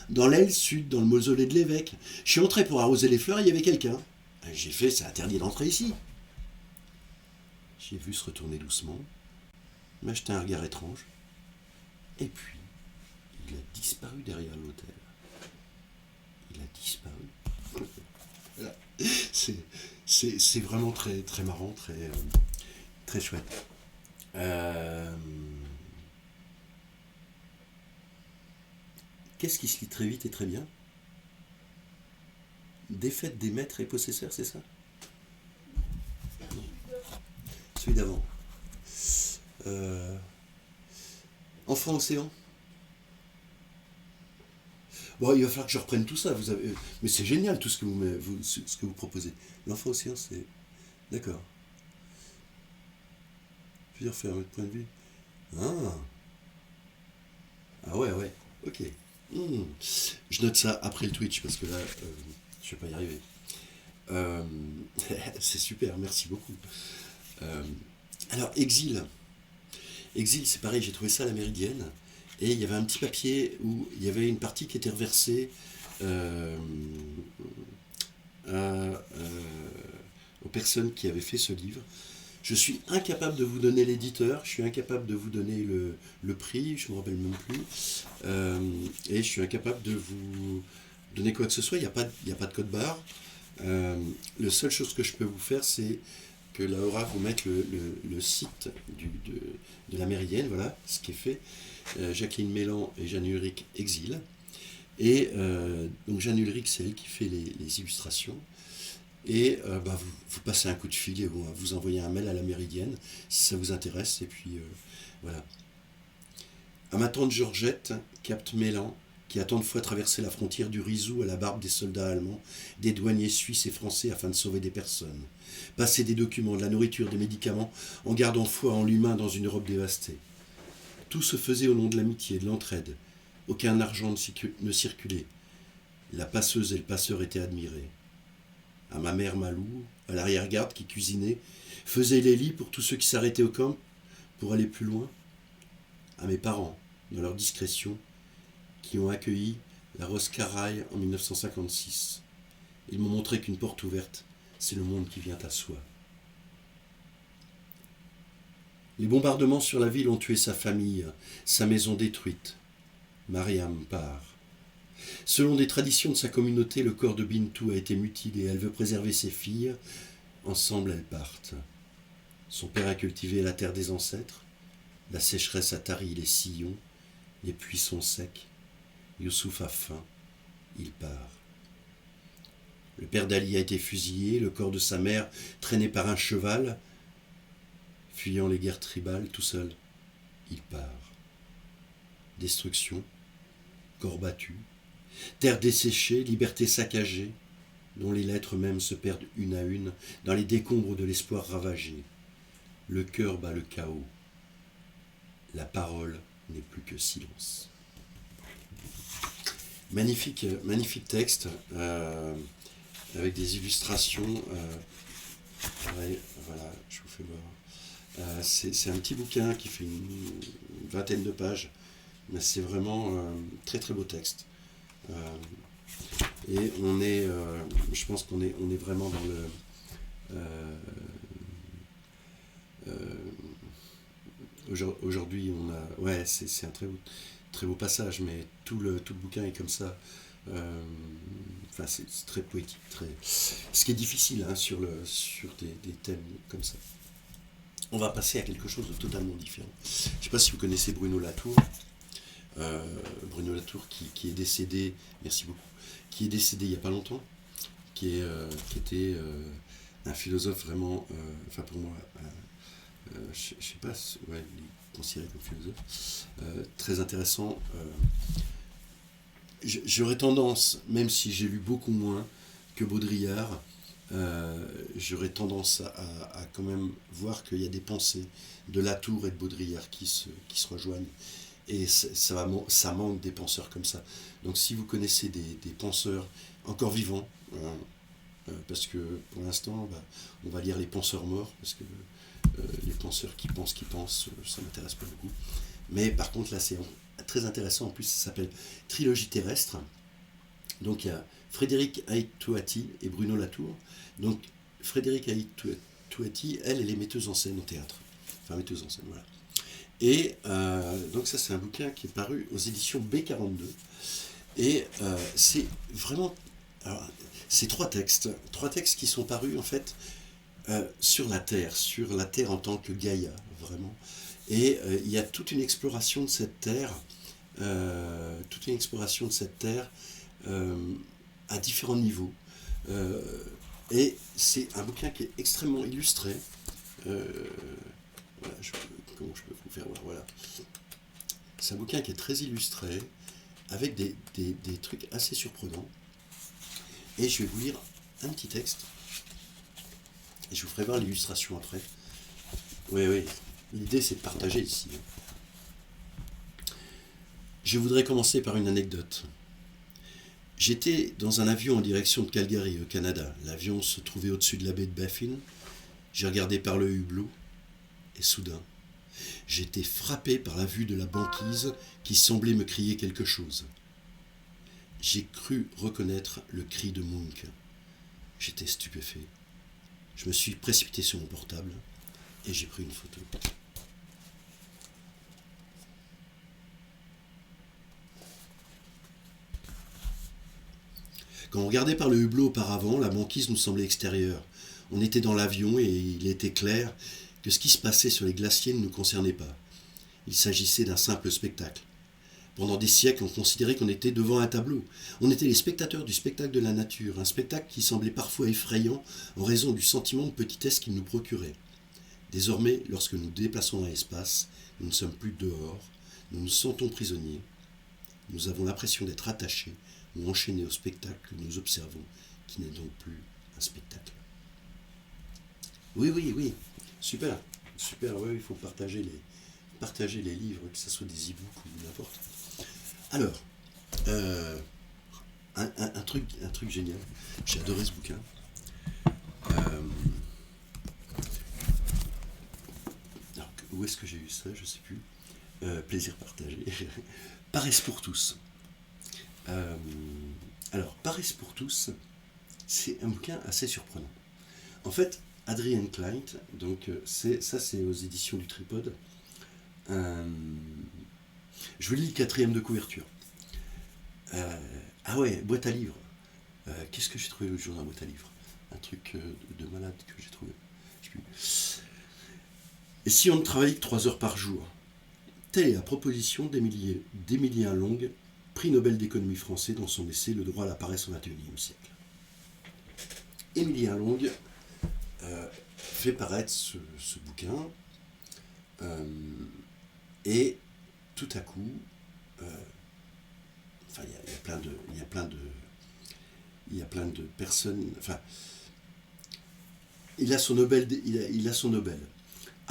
Dans l'aile sud, dans le mausolée de l'évêque. Je suis entré pour arroser les fleurs, il y avait quelqu'un. J'ai fait, c'est interdit d'entrer ici. J'ai vu se retourner doucement, m'a jeté un regard étrange, et puis il a disparu derrière l'hôtel. Il a disparu. Voilà. C'est vraiment très, très marrant, très, très chouette. Qu'est-ce qui se lit très vite et très bien? Défaite des maîtres et possesseurs, c'est ça? Celui d'avant. Enfant océan. Bon, il va falloir que je reprenne tout ça. Mais c'est génial tout ce que ce que vous proposez. L'enfant océan, c'est... D'accord. Plusieurs faire votre point de vue. Ah. Ah ouais, ouais. Ok. Je note ça après le Twitch parce que là, je vais pas y arriver. C'est super, merci beaucoup. Alors, Exil. Exil, c'est pareil, j'ai trouvé ça à la Méridienne. Et il y avait un petit papier où il y avait une partie qui était reversée aux personnes qui avaient fait ce livre. Je suis incapable de vous donner l'éditeur, je suis incapable de vous donner le prix, je ne me rappelle même plus. Et je suis incapable de vous donner quoi que ce soit, il n'y a pas de code barre. La seule chose que je peux vous faire, c'est que Laura vous mette le site de la Méridienne, voilà ce qui est fait. Jacqueline Mélan et Jeanne Ulrich Exil. Et donc Jeanne Ulrich, c'est elle qui fait les illustrations. Et vous passez un coup de fil et vous envoyez un mail à la Méridienne si ça vous intéresse. Et puis voilà. À ma tante Georgette, capte Mélan, qui a tant de fois traversé la frontière du Rizou à la barbe des soldats allemands, des douaniers suisses et français afin de sauver des personnes. Passer des documents, de la nourriture, des médicaments, en gardant foi en l'humain dans une Europe dévastée. Tout se faisait au nom de l'amitié, de l'entraide. Aucun argent ne circulait. La passeuse et le passeur étaient admirés. À ma mère Malou, à l'arrière-garde qui cuisinait, faisait les lits pour tous ceux qui s'arrêtaient au camp pour aller plus loin. À mes parents, dans leur discrétion, qui ont accueilli la Rose Caraï en 1956. Ils m'ont montré qu'une porte ouverte, c'est le monde qui vient à soi. Les bombardements sur la ville ont tué sa famille, sa maison détruite. Mariam part. Selon des traditions de sa communauté, le corps de Bintou a été mutilé. Elle veut préserver ses filles. Ensemble, elles partent. Son père a cultivé la terre des ancêtres. La sécheresse a tari les sillons. Les puits sont secs. Youssouf a faim. Il part. Le père d'Ali a été fusillé. Le corps de sa mère traîné par un cheval. Fuyant les guerres tribales, tout seul, il part. Destruction, corps battu, terre desséchée, liberté saccagée, dont les lettres même se perdent une à une dans les décombres de l'espoir ravagé. Le cœur bat le chaos. La parole n'est plus que silence. Magnifique, magnifique texte, avec des illustrations. Voilà, je vous fais voir. C'est un petit bouquin qui fait une vingtaine de pages, mais c'est vraiment très très beau texte. Et on est, je pense qu'on est vraiment dans le... aujourd'hui, on a... Ouais, c'est un très beau passage, mais tout le bouquin est comme ça. Enfin, c'est très poétique. Ce qui est difficile hein, sur des thèmes comme ça. On va passer à quelque chose de totalement différent. Je ne sais pas si vous connaissez Bruno Latour. Bruno Latour qui est décédé, merci beaucoup, qui est décédé il n'y a pas longtemps, qui était un philosophe vraiment, enfin pour moi, je ne sais pas, ouais, il est considéré comme philosophe, très intéressant. J'aurais tendance, même si j'ai lu beaucoup moins que Baudrillard, j'aurais tendance à quand même voir qu'il y a des pensées de Latour et de Baudrillard qui se rejoignent. Et ça manque des penseurs comme ça. Donc si vous connaissez des penseurs encore vivants, parce que pour l'instant, on va lire les penseurs morts, parce que les penseurs qui pensent, ça m'intéresse pas beaucoup. Mais par contre, là, c'est très intéressant. En plus, ça s'appelle Trilogie terrestre. Donc il y a Frédéric Haït-Touati et Bruno Latour. Donc Frédéric Haït-Touati, elle est metteuse en scène au théâtre. Enfin, metteuse en scène, voilà. Et donc ça, c'est un bouquin qui est paru aux éditions B42. Et c'est vraiment... Alors, c'est trois textes qui sont parus en fait sur la Terre en tant que Gaïa, vraiment. Et il y a toute une exploration de cette Terre, à différents niveaux. Et c'est un bouquin qui est extrêmement illustré. Voilà, comment je peux vous faire voir, voilà. C'est un bouquin qui est très illustré, avec des trucs assez surprenants. Et je vais vous lire un petit texte. Et je vous ferai voir l'illustration après. Oui. L'idée, c'est de partager ici. Je voudrais commencer par une anecdote. J'étais dans un avion en direction de Calgary, au Canada. L'avion se trouvait au-dessus de la baie de Baffin. J'ai regardé par le hublot. Et soudain, j'étais frappé par la vue de la banquise qui semblait me crier quelque chose. J'ai cru reconnaître le cri de Munch. J'étais stupéfait. Je me suis précipité sur mon portable et j'ai pris une photo. Quand on regardait par le hublot auparavant, la banquise nous semblait extérieure. On était dans l'avion et il était clair que ce qui se passait sur les glaciers ne nous concernait pas. Il s'agissait d'un simple spectacle. Pendant des siècles, on considérait qu'on était devant un tableau. On était les spectateurs du spectacle de la nature, un spectacle qui semblait parfois effrayant en raison du sentiment de petitesse qu'il nous procurait. Désormais, lorsque nous nous déplaçons dans l'espace, nous ne sommes plus dehors, nous nous sentons prisonniers. Nous avons l'impression d'être attachés ou enchaînés au spectacle que nous observons, qui n'est donc plus un spectacle. Oui. Super, oui, il faut partager les livres, que ce soit des e-books ou n'importe. Alors, un un truc génial. J'ai adoré ce bouquin. Euh, alors, où est-ce que j'ai eu ça? Je sais plus. Plaisir partagé. Paresse pour tous. Euh, alors, Paresse pour tous, c'est un bouquin assez surprenant. En fait, Adrian Klein, donc c'est aux éditions du Tripode. Euh, je vous lis le quatrième de couverture. Ah ouais, boîte à livres. Qu'est-ce que j'ai trouvé l'autre jour dans la boîte à livres? Un truc de malade que j'ai trouvé. Je sais plus. Et si on ne travaillait que 3 heures par jour? Telle est la proposition d'Émilien Long, prix Nobel d'économie français dans son essai Le droit à la paresse au XXIe siècle. Émilien Long fait paraître ce bouquin et tout à coup, enfin il y a plein de personnes, enfin il a son Nobel, il a son Nobel.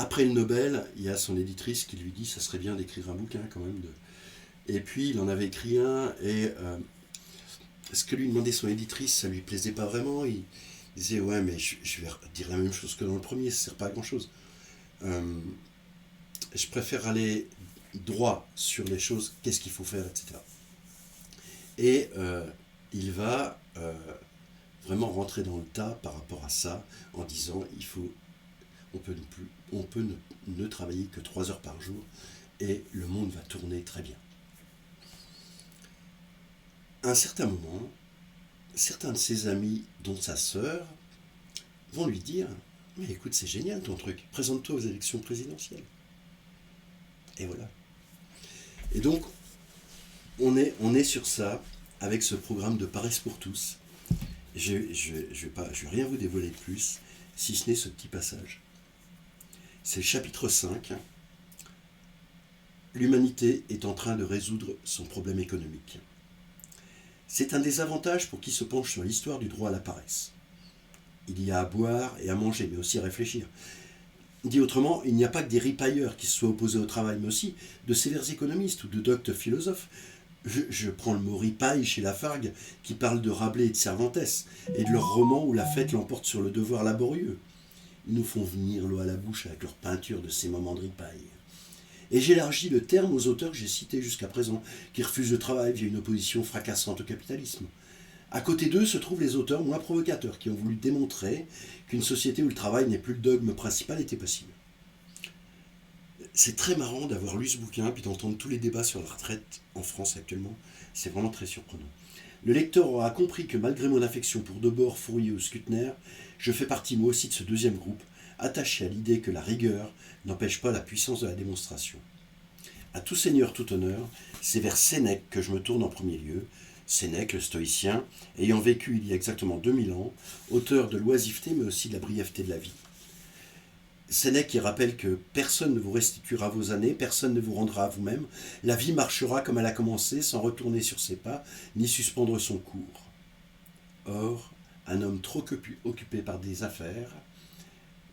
Après le Nobel, il y a son éditrice qui lui dit ça serait bien d'écrire un bouquin quand même. Et puis il en avait écrit un et ce que lui demandait son éditrice, ça lui plaisait pas vraiment. Il disait ouais mais je vais dire la même chose que dans le premier, ça sert pas à grand chose. Je préfère aller droit sur les choses, qu'est-ce qu'il faut faire, etc. Et il va vraiment rentrer dans le tas par rapport à ça en disant on peut ne travailler que 3 heures par jour et le monde va tourner très bien. À un certain moment, certains de ses amis, dont sa sœur, vont lui dire mais écoute, c'est génial ton truc, présente-toi aux élections présidentielles. Et voilà. Et donc, on est sur ça, avec ce programme de Paresse pour tous. Je vais rien vous dévoiler de plus, si ce n'est ce petit passage. C'est le chapitre 5. L'humanité est en train de résoudre son problème économique. C'est un des avantages pour qui se penche sur l'histoire du droit à la paresse. Il y a à boire et à manger, mais aussi à réfléchir. Dit autrement, il n'y a pas que des ripailleurs qui se soient opposés au travail, mais aussi de sévères économistes ou de doctes philosophes. Je prends le mot ripaille chez Lafargue, qui parle de Rabelais et de Cervantes, et de leurs romans où la fête l'emporte sur le devoir laborieux. Ils nous font venir l'eau à la bouche avec leur peinture de ces moments de ripaille. Et j'élargis le terme aux auteurs que j'ai cités jusqu'à présent, qui refusent le travail via une opposition fracassante au capitalisme. À côté d'eux se trouvent les auteurs moins provocateurs, qui ont voulu démontrer qu'une société où le travail n'est plus le dogme principal était possible. C'est très marrant d'avoir lu ce bouquin, puis d'entendre tous les débats sur la retraite en France actuellement. C'est vraiment très surprenant. Le lecteur aura compris que malgré mon affection pour Debord, Fourier ou Schuttner, je fais partie moi aussi de ce deuxième groupe, attaché à l'idée que la rigueur n'empêche pas la puissance de la démonstration. À tout seigneur, tout honneur, c'est vers Sénèque que je me tourne en premier lieu. Sénèque, le stoïcien, ayant vécu il y a exactement 2000 ans, auteur de l'oisiveté mais aussi de la brièveté de la vie. Sénèque qui rappelle que personne ne vous restituera vos années, personne ne vous rendra à vous-même, la vie marchera comme elle a commencé, sans retourner sur ses pas, ni suspendre son cours. Or, un homme trop occupé par des affaires,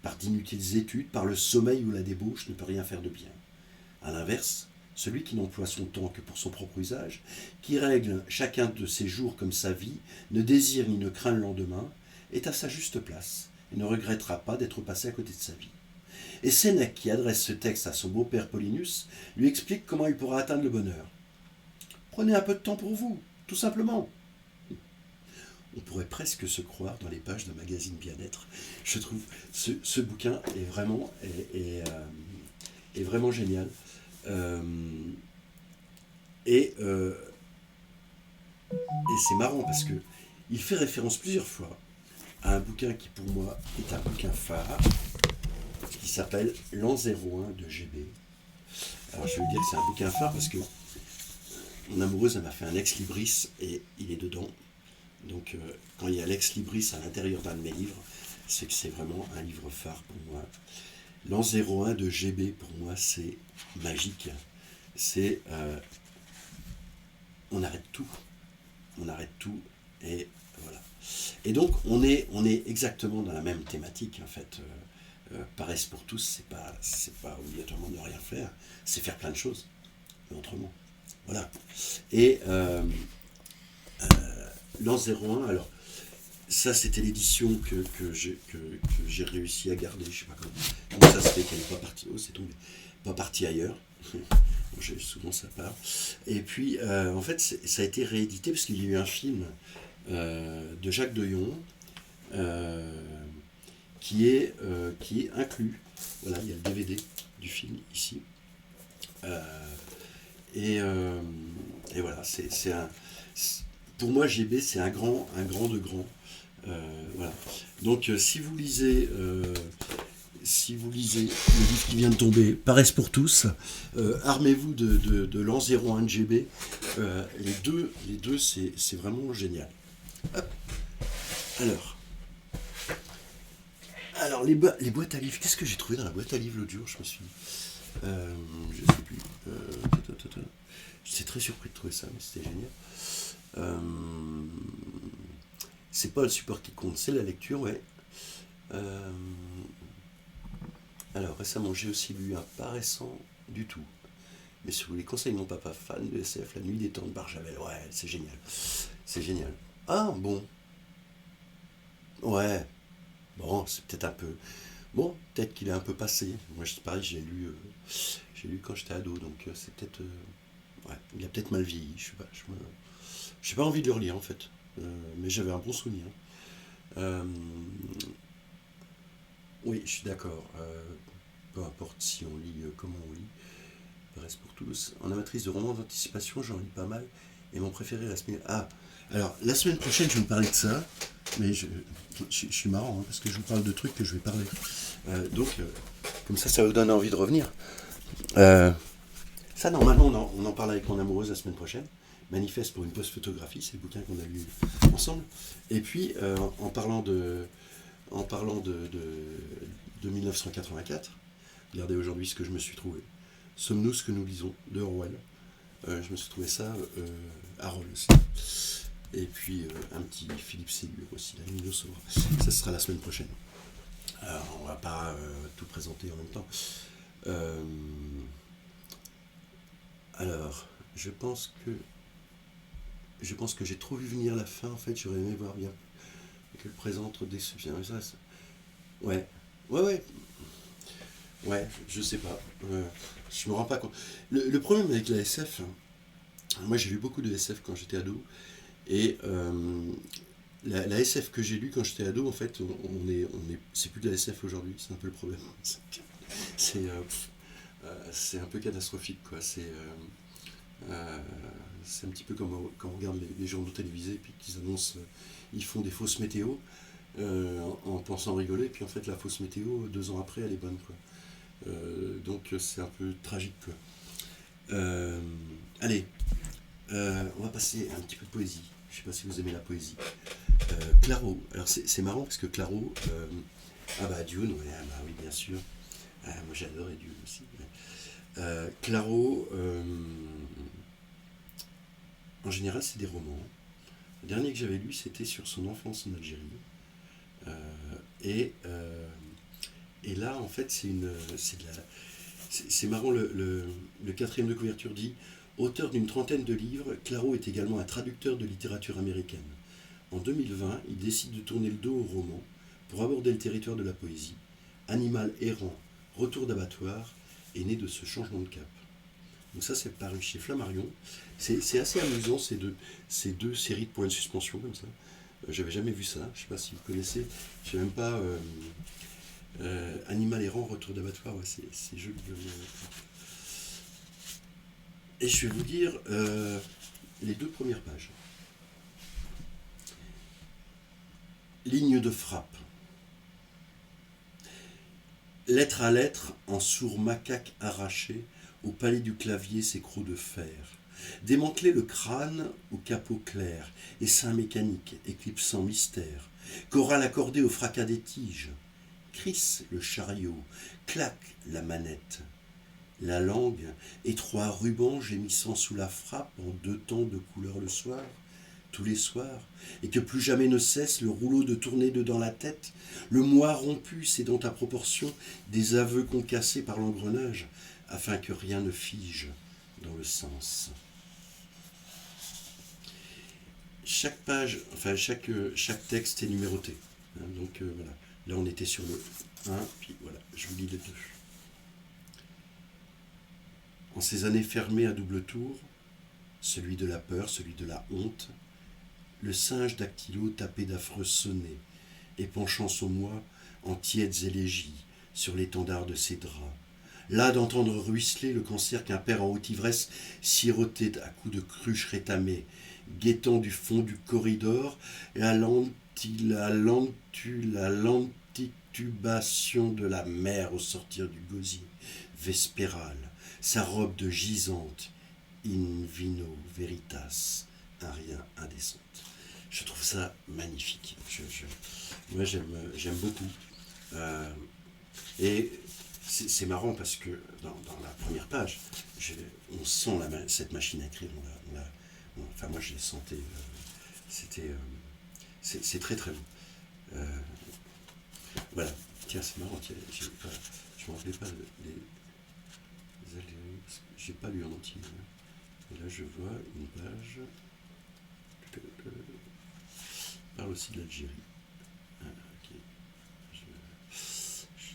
par d'inutiles études, par le sommeil ou la débauche, ne peut rien faire de bien. A l'inverse, celui qui n'emploie son temps que pour son propre usage, qui règle chacun de ses jours comme sa vie, ne désire ni ne craint le lendemain, est à sa juste place et ne regrettera pas d'être passé à côté de sa vie. Et Sénèque, qui adresse ce texte à son beau-père Paulinus, lui explique comment il pourra atteindre le bonheur. Prenez un peu de temps pour vous, tout simplement. On pourrait presque se croire dans les pages d'un magazine bien-être. Je trouve ce bouquin est vraiment génial. Et c'est marrant parce que il fait référence plusieurs fois à un bouquin qui pour moi est un bouquin phare, qui s'appelle L'an 01 de GB. Alors je vais dire que c'est un bouquin phare parce que mon amoureuse elle m'a fait un ex-libris et il est dedans. Donc quand il y a l'ex-libris à l'intérieur d'un de mes livres, c'est que c'est vraiment un livre phare pour moi. L'an 01 de GB pour moi c'est magique. C'est on arrête tout et voilà. Et donc on est exactement dans la même thématique en fait. Paresse pour tous, c'est pas obligatoirement ne rien faire, c'est faire plein de choses, mais autrement. Voilà. Et l'an 01, alors ça c'était l'édition que j'ai réussi à garder, je sais pas comment ça se fait qu'elle n'est pas partie, oh c'est tombé, pas partie ailleurs. Souvent ça part. Et puis en fait ça a été réédité parce qu'il y a eu un film de Jacques Deyon euh, qui est inclus. Voilà, il y a le DVD du film ici. Euh, et, euh, et voilà, pour moi GB c'est un grand de grand. Voilà. Donc si vous lisez le livre qui vient de tomber, Paresse pour tous, armez-vous de l'an 01 de GB. Les deux c'est vraiment génial. Hop. Alors, les boîtes à livres, qu'est-ce que j'ai trouvé dans la boîte à livres l'autre jour? Je me suis je sais plus. J'étais très surpris de trouver ça, mais c'était génial. Euh, c'est pas le support qui compte, c'est la lecture, ouais. Euh, alors récemment, j'ai aussi lu un pas récent du tout. Mais si vous voulez conseils de mon papa fan de SF, La Nuit des Temps de Barjavel, ouais, c'est génial. C'est génial. Ah bon, ouais. Bon, c'est peut-être un peu. Bon, peut-être qu'il est un peu passé. Moi, c'est pareil, j'ai lu quand j'étais ado, donc c'est peut-être. Ouais, il a peut-être mal vieilli, je sais pas. J'ai pas envie de le relire en fait. Mais j'avais un bon souvenir. Euh, oui, je suis d'accord. Peu importe si on lit, comment on lit. Reste pour tous. En amatrice de romans d'anticipation, j'en lis pas mal. Et mon préféré reste. Ah, alors la semaine prochaine, je vais vous parler de ça. Mais je suis marrant, hein, parce que je vous parle de trucs que je vais parler. Comme ça vous donne envie de revenir. Euh, Ça, normalement, on en parle avec mon amoureuse la semaine prochaine. Manifeste pour une post-photographie, c'est le bouquin qu'on a lu ensemble. Et puis, en parlant de 1984, regardez aujourd'hui ce que je me suis trouvé. Sommes-nous ce que nous lisons de Orwell. Je me suis trouvé ça à Rolls aussi. Et puis un petit Philippe Ségur aussi, La Nuit nous sauvera. Ça sera la semaine prochaine. Alors, on va pas tout présenter en même temps. Euh, alors, je pense que j'ai trop vu venir la fin. En fait, j'aurais aimé voir bien qu'elle présente des sujets. Ouais, ouais, ouais, ouais. Je sais pas. Je me rends pas compte. Le problème avec la SF, moi j'ai lu beaucoup de SF quand j'étais ado, et la SF que j'ai lue quand j'étais ado, en fait, c'est plus de la SF aujourd'hui. C'est un peu le problème. C'est c'est un peu catastrophique, quoi. Euh, c'est un petit peu comme quand on regarde les journaux télévisés, puis qu'ils annoncent, ils font des fausses météos en pensant rigoler, puis en fait la fausse météo, 2 ans après, elle est bonne, quoi. Donc c'est un peu tragique, quoi. Euh, allez, on va passer à un petit peu de poésie. Je sais pas si vous aimez la poésie. Claro, alors c'est marrant parce que Claro, ah bah Dune, ouais, ah bah oui bien sûr. Ah, moi j'adorais Dune aussi. Ouais. Claro, en général c'est des romans. Le dernier que j'avais lu c'était sur son enfance en Algérie. Euh, et, euh, et là en fait c'est marrant, le quatrième de couverture dit: auteur d'une trentaine de livres, Claro est également un traducteur de littérature américaine. En 2020, il décide de tourner le dos au roman pour aborder le territoire de la poésie. Animal errant, retour d'abattoir est né de ce changement de cap. Donc ça, c'est paru chez Flammarion. C'est assez amusant ces deux séries de points de suspension comme ça. J'avais jamais vu ça. Je sais pas si vous connaissez. Je sais même pas. Animal errant, retour d'abattoir. Ouais, c'est joli. Et je vais vous dire les 2 premières pages. Ligne de frappe. Lettre à lettre, en sourd macaque arraché, au palais du clavier ses crocs de fer. Démanteler le crâne au capot clair, et seins mécaniques éclipsant mystère. Chorale accordée au fracas des tiges. Crisse le chariot, claque la manette. La langue, étroit ruban gémissant sous la frappe en 2 temps de couleur le soir, tous les soirs, et que plus jamais ne cesse le rouleau de tourner dedans la tête, le moi rompu cédant à proportion des aveux concassés par l'engrenage, afin que rien ne fige dans le sens. chaque page, enfin chaque texte est numéroté. Hein, donc voilà. Là on était sur le 1, puis voilà, je vous lis les 2. En ces années fermées à double tour, celui de la peur, celui de la honte, le singe dactylo tapait d'affreux sonnets, et penchant son moi en tièdes élégies sur l'étendard de ses draps. Là d'entendre ruisseler le cancer qu'un père en haute ivresse sirotait à coups de cruche rétamée, guettant du fond du corridor la lentitubation de la mer au sortir du gosier vespéral, sa robe de gisante, in vino veritas, un rien indécente. Je trouve ça magnifique. Moi, j'aime beaucoup. Euh, et c'est marrant parce que dans la première page, on sent cette machine à écrire. Enfin, moi, je la sentais. C'est très très beau. Euh, voilà. Tiens, c'est marrant. Tiens, je ne me rappelais pas les algéries, parce que j'ai pas lu en entier. Et là, je vois une page parle aussi de l'Algérie. Ah, ok. Je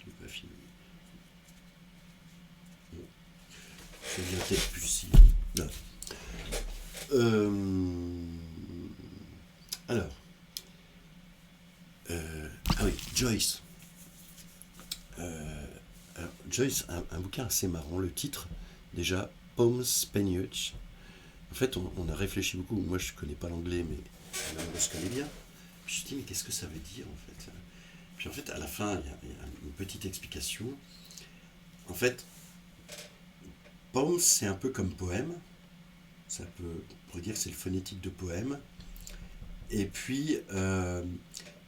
l'ai pas fini. Bon. C'est bien peut-être plus si. Là. Alors. Ah oui, Joyce. Alors, Joyce, un bouquin assez marrant. Le titre, déjà, Poems Spanish. En fait, on a réfléchi beaucoup. Moi, je ne connais pas l'anglais, mais on se connaît bien. Je me suis dit, mais qu'est-ce que ça veut dire, en fait? Puis, en fait, à la fin, il y a une petite explication. En fait, poems, c'est un peu comme poème. On pourrait dire que c'est le phonétique de poème. Et puis,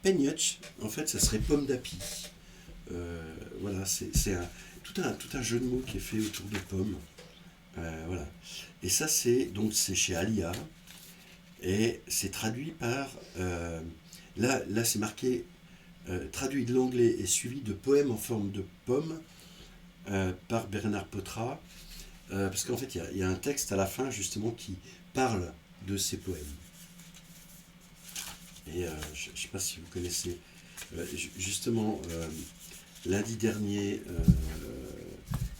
penyuch, en fait, ça serait pomme d'api. Voilà, c'est tout un jeu de mots qui est fait autour de pommes. Voilà. Et ça, c'est chez Alia. Et c'est traduit par. Là c'est marqué traduit de l'anglais et suivi de poèmes en forme de pomme par Bernard Potra. Parce qu'en fait, il y a un texte à la fin, justement, qui parle de ces poèmes. Et je ne sais pas si vous connaissez. Justement, lundi dernier,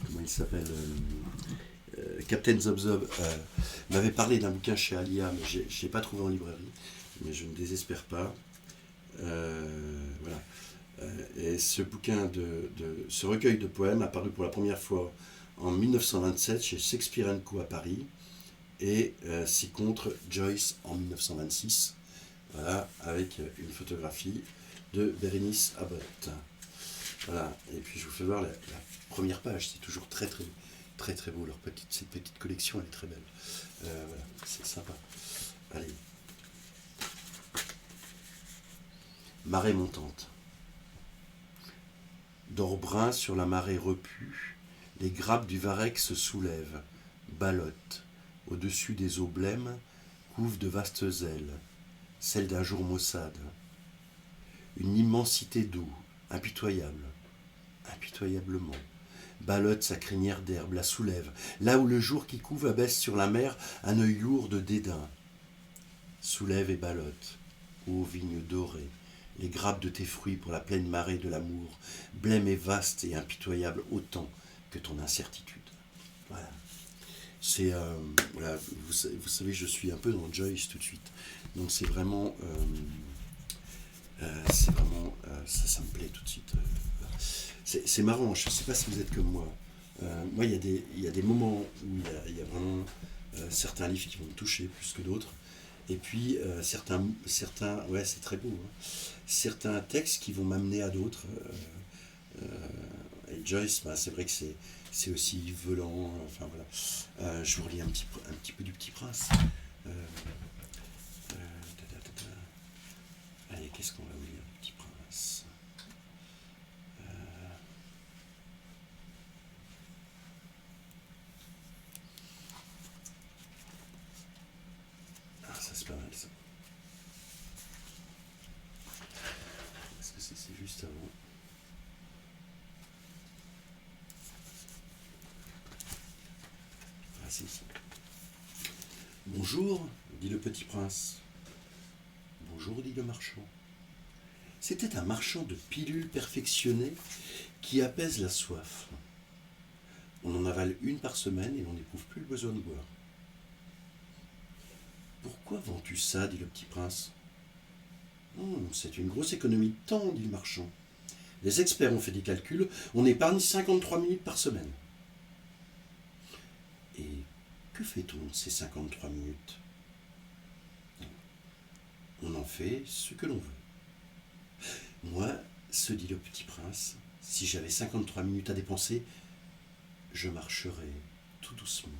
comment il s'appelle Captain Zob Zob m'avait parlé d'un bouquin chez Alia, mais je ne l'ai pas trouvé en librairie, mais je ne désespère pas. Voilà. Et ce bouquin, ce recueil de poèmes apparu pour la première fois en 1927 chez Shakespeare & Co à Paris, et s'y contre Joyce en 1926, voilà, avec une photographie de Bérénice Abbott. Voilà. Et puis je vous fais voir la première page, c'est toujours très très très très beau, cette petite collection, elle est très belle. Voilà, c'est sympa. Allez. Marée montante. D'or brun sur la marée repue, les grappes du varech se soulèvent, ballottent, au-dessus des eaux blêmes, couvrent de vastes ailes, celles d'un jour maussade. Une immensité d'eau, impitoyable, impitoyablement, ballotte sa crinière d'herbe, la soulève, là où le jour qui couve abaisse sur la mer un œil lourd de dédain. Soulève et ballotte, ô vigne dorée, les grappes de tes fruits pour la pleine marée de l'amour, blême et vaste et impitoyable autant que ton incertitude. Voilà. C'est voilà, vous savez, je suis un peu dans Joyce tout de suite. Donc c'est vraiment ça me plaît tout de suite. C'est marrant, je ne sais pas si vous êtes comme moi. Moi, il y a des moments où il y a vraiment certains livres qui vont me toucher plus que d'autres. Et puis certains ouais, c'est très beau. Hein. Certains textes qui vont m'amener à d'autres. Et Joyce, bah, c'est vrai que c'est aussi volant. Enfin voilà. Je vous relis un petit peu du Petit Prince. Allez, qu'est-ce qu'on va vous lire du Petit Prince? Ah, ça c'est pas mal ça. Est-ce que c'est juste avant? Ah, si. Bonjour, dit le Petit Prince. Bonjour, dit le marchand. C'était un marchand de pilules perfectionnées qui apaisent la soif. On en avale une par semaine et l'on n'éprouve plus le besoin de boire. Pourquoi vends-tu ça, dit le petit prince. C'est une grosse économie de temps, dit le marchand. Les experts ont fait des calculs, on épargne 53 minutes par semaine. Et que fait-on ces 53 minutes? On en fait ce que l'on veut. Moi, se dit le petit prince, si j'avais 53 minutes à dépenser, je marcherais tout doucement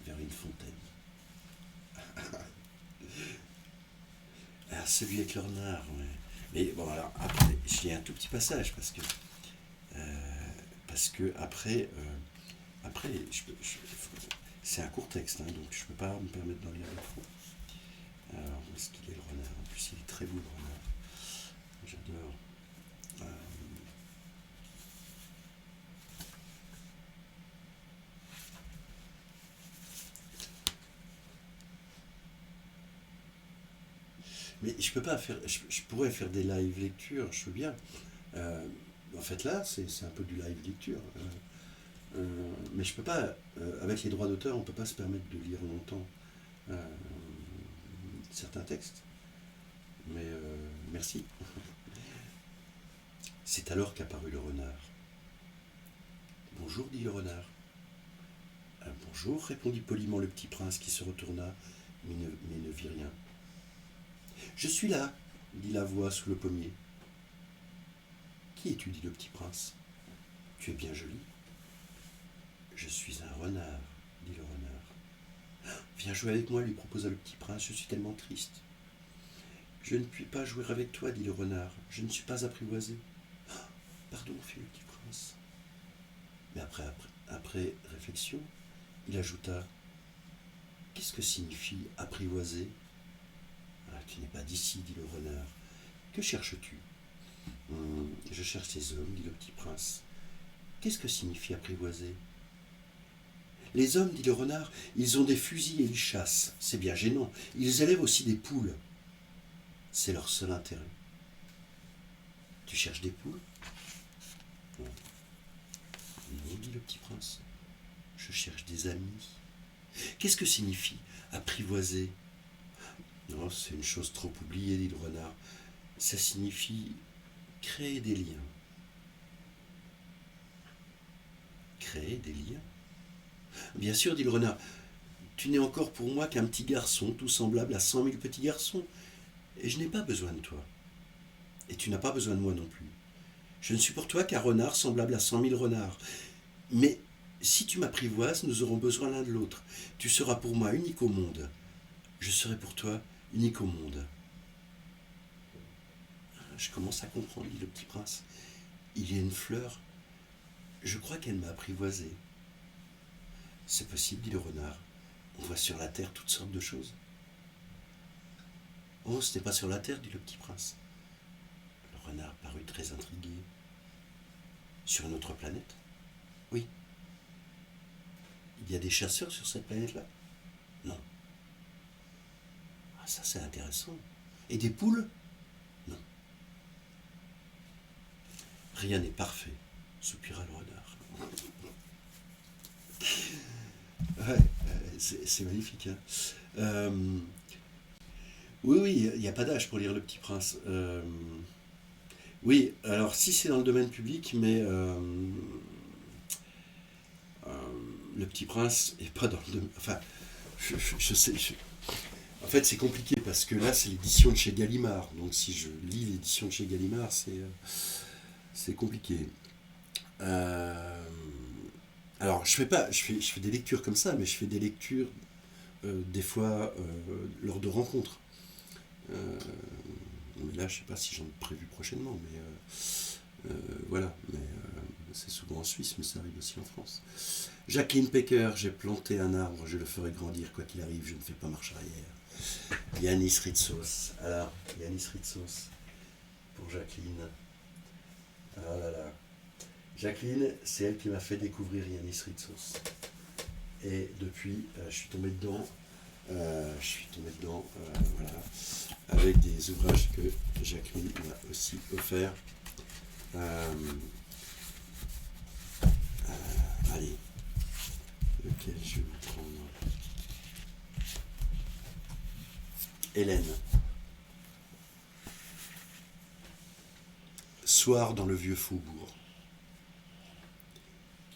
vers une fontaine. Ah, celui avec le renard, ouais. Mais bon, alors, après, je lis un tout petit passage, parce que après, c'est un court texte, hein, donc je ne peux pas me permettre d'en lire trop. Alors, où est-ce qu'il est le renard? En plus, il est très beau, le renard. J'adore. Mais je peux pas faire. Je pourrais faire des live lectures, je veux bien. En fait, là, c'est un peu du live lecture. Mais je peux pas. Avec les droits d'auteur, on peut pas se permettre de lire longtemps certains textes. Mais merci. C'est alors qu'apparut le renard. Bonjour, dit le renard. Bonjour, répondit poliment le petit prince qui se retourna, mais ne vit rien. Je suis là, dit la voix sous le pommier. Qui es-tu, dit le petit prince. Tu es bien joli. Je suis un renard, dit le renard. Viens jouer avec moi, lui proposa le petit prince, je suis tellement triste. Je ne puis pas jouer avec toi, dit le renard, je ne suis pas apprivoisé. Pardon, fit le petit prince. Mais après réflexion, il ajouta, qu'est-ce que signifie apprivoiser? Tu n'es pas d'ici, dit le renard. Que cherches-tu? Je cherche ces hommes, dit le petit prince. Qu'est-ce que signifie apprivoiser? Les hommes, dit le renard, ils ont des fusils et ils chassent. C'est bien gênant. Ils élèvent aussi des poules. C'est leur seul intérêt. Tu cherches des poules? Non, dit le petit prince. Je cherche des amis. Qu'est-ce que signifie apprivoiser? Non, c'est une chose trop oubliée, dit le renard. Ça signifie créer des liens. Créer des liens? Bien sûr, dit le renard. Tu n'es encore pour moi qu'un petit garçon, tout semblable à 100 000 petits garçons. Et je n'ai pas besoin de toi. Et tu n'as pas besoin de moi non plus. Je ne suis pour toi qu'un renard semblable à 100 000 renards. Mais si tu m'apprivoises, nous aurons besoin l'un de l'autre. Tu seras pour moi unique au monde. Je serai pour toi unique au monde. Je commence à comprendre, dit le petit prince. Il y a une fleur. Je crois qu'elle m'a apprivoisé. C'est possible, dit le renard. On voit sur la terre toutes sortes de choses. Oh, ce n'est pas sur la terre, dit le petit prince. Le renard parut très intrigué. Sur une autre planète? Oui. Il y a des chasseurs sur cette planète-là? Non. Ah, ça c'est intéressant. Et des poules? Non. Rien n'est parfait, soupira le renard. Ouais, c'est magnifique. Hein. Oui, il n'y a pas d'âge pour lire Le Petit Prince. Oui, alors si c'est dans le domaine public, mais Le Petit Prince n'est pas dans le domaine... Enfin, je sais... En fait, c'est compliqué parce que là, c'est l'édition de chez Gallimard. Donc, si je lis l'édition de chez Gallimard, c'est compliqué. Alors, je fais des lectures comme ça, mais je fais des lectures des fois lors de rencontres. Mais là, je ne sais pas si j'en ai prévu prochainement, mais voilà. Mais c'est souvent en Suisse, mais ça arrive aussi en France. Jacqueline Pecker, j'ai planté un arbre, je le ferai grandir, quoi qu'il arrive, je ne fais pas marche arrière. Yanis Ritsos. Alors, Yanis Ritsos pour Jacqueline. Ah là là. Jacqueline, c'est elle qui m'a fait découvrir Yanis Ritsos. Et depuis, je suis tombé dedans Je suis tombé dedans, voilà, avec des ouvrages que Jacqueline m'a aussi offerts. Allez, lequel je vais vous prendre? Hélène. Soir dans le vieux faubourg.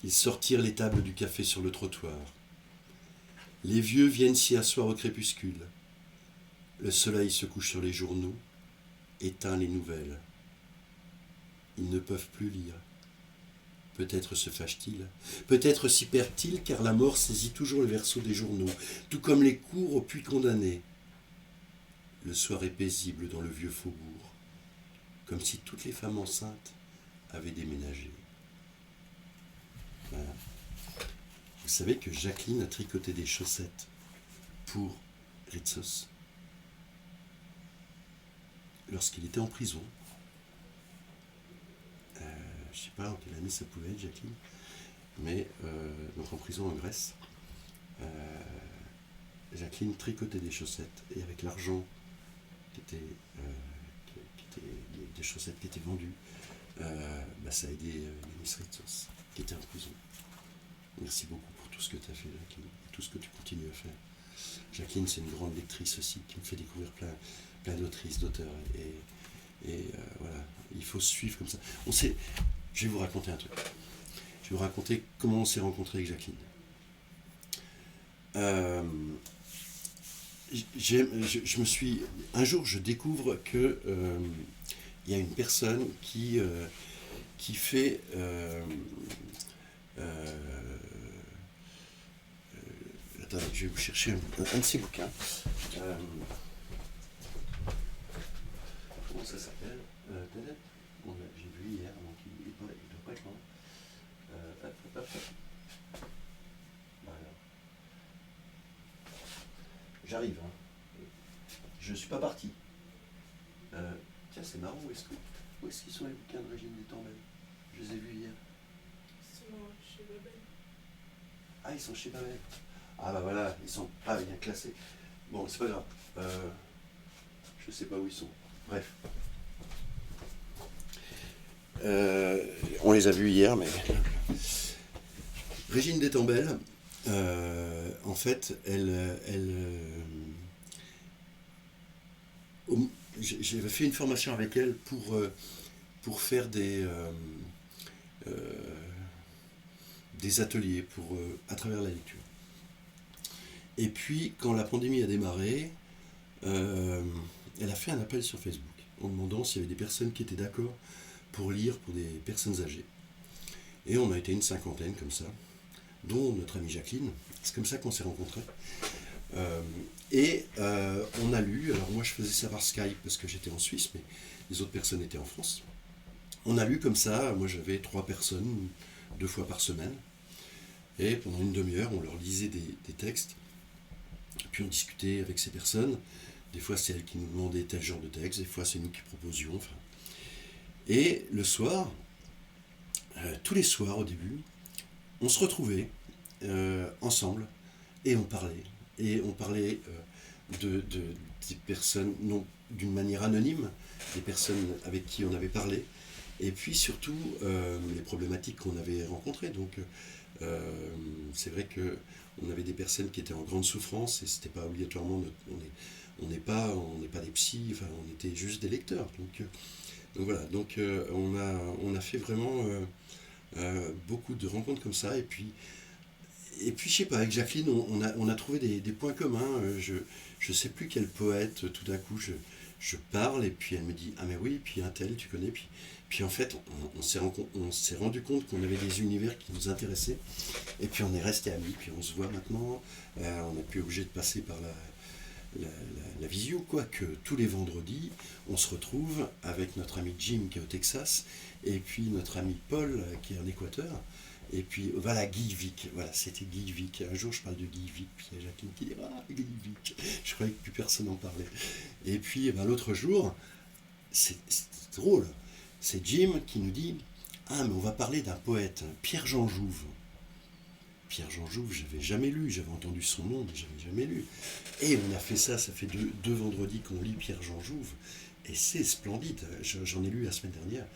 Ils sortirent les tables du café sur le trottoir. Les vieux viennent s'y asseoir au crépuscule. Le soleil se couche sur les journaux, éteint les nouvelles. Ils ne peuvent plus lire. Peut-être se fâchent-ils, peut-être s'y perdent-ils, car la mort saisit toujours le verso des journaux, tout comme les cours au puits condamné. Le soir est paisible dans le vieux faubourg, comme si toutes les femmes enceintes avaient déménagé. Voilà. Vous savez que Jacqueline a tricoté des chaussettes pour Ritsos lorsqu'il était en prison. Je ne sais pas en quelle année ça pouvait être, Jacqueline, mais donc en prison en Grèce, Jacqueline tricotait des chaussettes et avec l'argent qui était des chaussettes qui étaient vendues, ça a aidé Yanis Ritsos qui était en prison. Merci beaucoup pour tout ce que tu as fait, Jacqueline, et tout ce que tu continues à faire. Jacqueline, c'est une grande lectrice aussi, qui me fait découvrir plein d'autrices, d'auteurs. Et voilà, il faut suivre comme ça. Je vais vous raconter un truc. Je vais vous raconter comment on s'est rencontrés avec Jacqueline. Je me suis... Un jour, je découvre que il y a une personne qui fait... attendez, je vais vous chercher un de ces bouquins. Comment ça s'appelle? J'ai vu hier, donc il ne doit pas être loin. Voilà. J'arrive. Hein. Je ne suis pas parti. Tiens, c'est marrant, où est-ce qu'ils sont les bouquins de Régine Détambel? Je les ai vus hier. Ils sont chez Babel. Ah, ils sont chez Babel. Ah bah voilà, ils sont pas bien classés. Bon, c'est pas grave. Je sais pas où ils sont. Bref. On les a vus hier, mais... Régine Détambel, en fait, j'avais fait une formation avec elle pour faire des ateliers à travers la lecture. Et puis, quand la pandémie a démarré, elle a fait un appel sur Facebook en demandant s'il y avait des personnes qui étaient d'accord pour lire pour des personnes âgées. Et on a été une cinquantaine comme ça, dont notre amie Jacqueline. C'est comme ça qu'on s'est rencontrés. On a lu, alors moi je faisais ça par Skype parce que j'étais en Suisse, mais les autres personnes étaient en France. On a lu comme ça, moi j'avais 3 personnes, 2 fois par semaine. Et pendant une demi-heure, on leur lisait des textes. Puis on discutait avec ces personnes. Des fois, c'est elles qui nous demandaient tel genre de texte, des fois, c'est nous qui proposions. Enfin. Et le soir, tous les soirs au début, on se retrouvait ensemble et on parlait. Et on parlait des personnes, non d'une manière anonyme, des personnes avec qui on avait parlé, et puis surtout les problématiques qu'on avait rencontrées. Donc, c'est vrai qu'on avait des personnes qui étaient en grande souffrance et c'était pas obligatoirement on n'est pas des psys, enfin on était juste des lecteurs. Donc voilà, donc on a fait vraiment beaucoup de rencontres comme ça et puis je sais pas, avec Jacqueline on a trouvé des points communs. Je sais plus quel poète, tout d'un coup je parle et puis elle me dit ah mais oui, puis un tel tu connais, puis en fait, on s'est rendu compte qu'on avait des univers qui nous intéressaient. Et puis on est restés amis. Puis on se voit maintenant. On n'est plus obligé de passer par la visio, quoique tous les vendredis, on se retrouve avec notre ami Jim qui est au Texas. Et puis notre ami Paul qui est en Équateur. Et puis voilà, Guy Vic. Voilà, c'était Guy Vic. Un jour, je parle de Guy Vic. Puis il y a Jacqueline qui dit ah, Guy Vic. Je croyais que plus personne n'en parlait. Et puis l'autre jour, c'est drôle. C'est Jim qui nous dit ah mais on va parler d'un poète, Pierre-Jean Jouve. Pierre-Jean Jouve, j'avais jamais lu, j'avais entendu son nom, mais j'avais jamais lu. Et on a fait ça, ça fait deux vendredis qu'on lit Pierre-Jean Jouve, et c'est splendide. J'en ai lu la semaine dernière,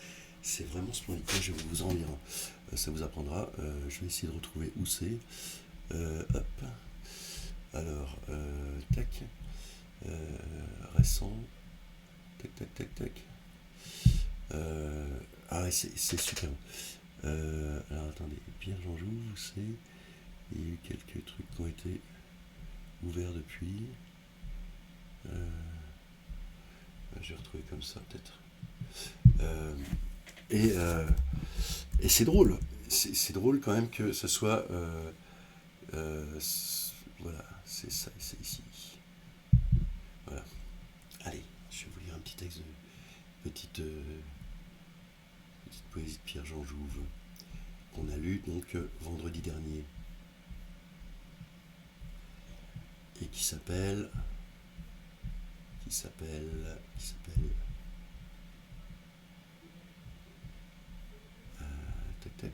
c'est vraiment splendide. Je vais vous en lire un. Ça vous apprendra. Je vais essayer de retrouver où c'est. Hop. Alors, tac. Récent. Tac, tac, tac, tac. Ah ouais, c'est super. Alors attendez, Pierre-Jean Jouve, où c'est? Il y a eu quelques trucs qui ont été ouverts depuis. Je vais retrouver comme ça peut-être. Et c'est drôle. C'est drôle quand même que ce soit. Voilà, c'est ça, c'est ici. Voilà. Allez, je vais vous lire un petit texte de petite poésie de Pierre-Jean Jouve qu'on a lu donc vendredi dernier et qui s'appelle tac tac.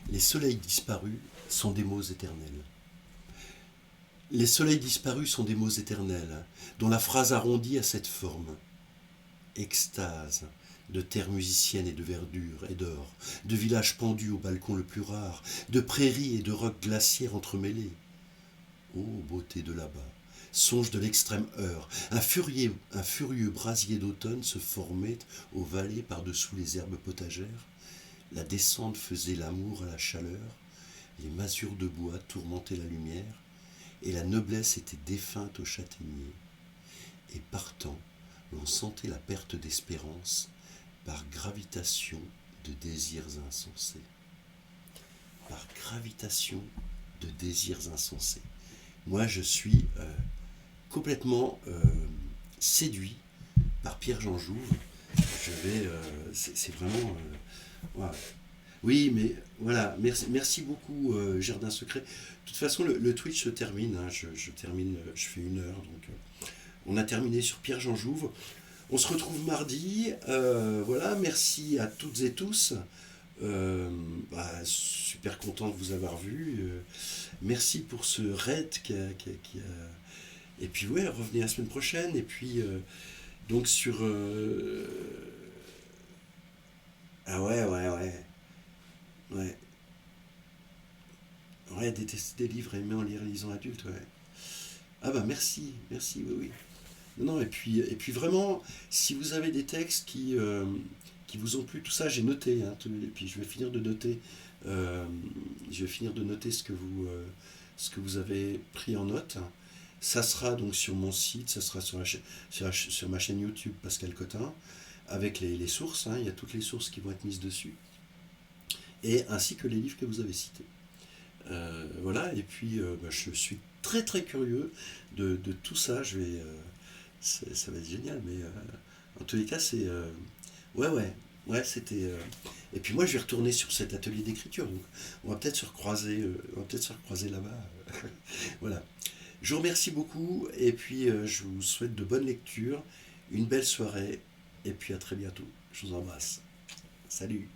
Les soleils disparus sont des mots éternels. Les soleils disparus sont des mots éternels, dont la phrase arrondie a cette forme. Extase, de terre musicienne et de verdure et d'or, de villages pendus au balcon le plus rare, de prairies et de rocs glaciaires entremêlés. Ô beauté de là-bas, songe de l'extrême heure, un furieux brasier d'automne se formait aux vallées par-dessous les herbes potagères. La descente faisait l'amour à la chaleur, les masures de bois tourmentaient la lumière, et la noblesse était défunte au châtaignier. Et partant, l'on sentait la perte d'espérance par gravitation de désirs insensés. Par gravitation de désirs insensés. Moi, je suis complètement séduit par Pierre-Jean Jouve. C'est vraiment... voilà. Oui, mais voilà, merci beaucoup, Jardin Secret. De toute façon, le Twitch se termine, hein, je termine, je fais 1 heure, donc on a terminé sur Pierre-Jean Jouve. On se retrouve mardi, voilà, merci à toutes et tous. Super content de vous avoir vu. Merci pour ce raid qui a... Et puis ouais, revenez la semaine prochaine, et puis donc sur... Ah ouais. Ouais, détester des livres aimés en les lisant adulte, ouais. Ah bah merci, oui. Non, et puis vraiment, si vous avez des textes qui vous ont plu, tout ça, j'ai noté, hein, et puis je vais finir de noter, ce que vous avez pris en note. Ça sera donc sur mon site, ça sera sur ma chaîne YouTube Pascal Cotin, avec les sources, hein, il y a toutes les sources qui vont être mises dessus, et ainsi que les livres que vous avez cités. Voilà, et puis je suis très très curieux de tout ça. Ça va être génial, mais en tous les cas, c'est. Ouais, c'était. Et puis moi, je vais retourner sur cet atelier d'écriture, donc on va peut-être se recroiser, là-bas. Voilà. Je vous remercie beaucoup, et puis je vous souhaite de bonnes lectures, une belle soirée, et puis à très bientôt. Je vous embrasse. Salut.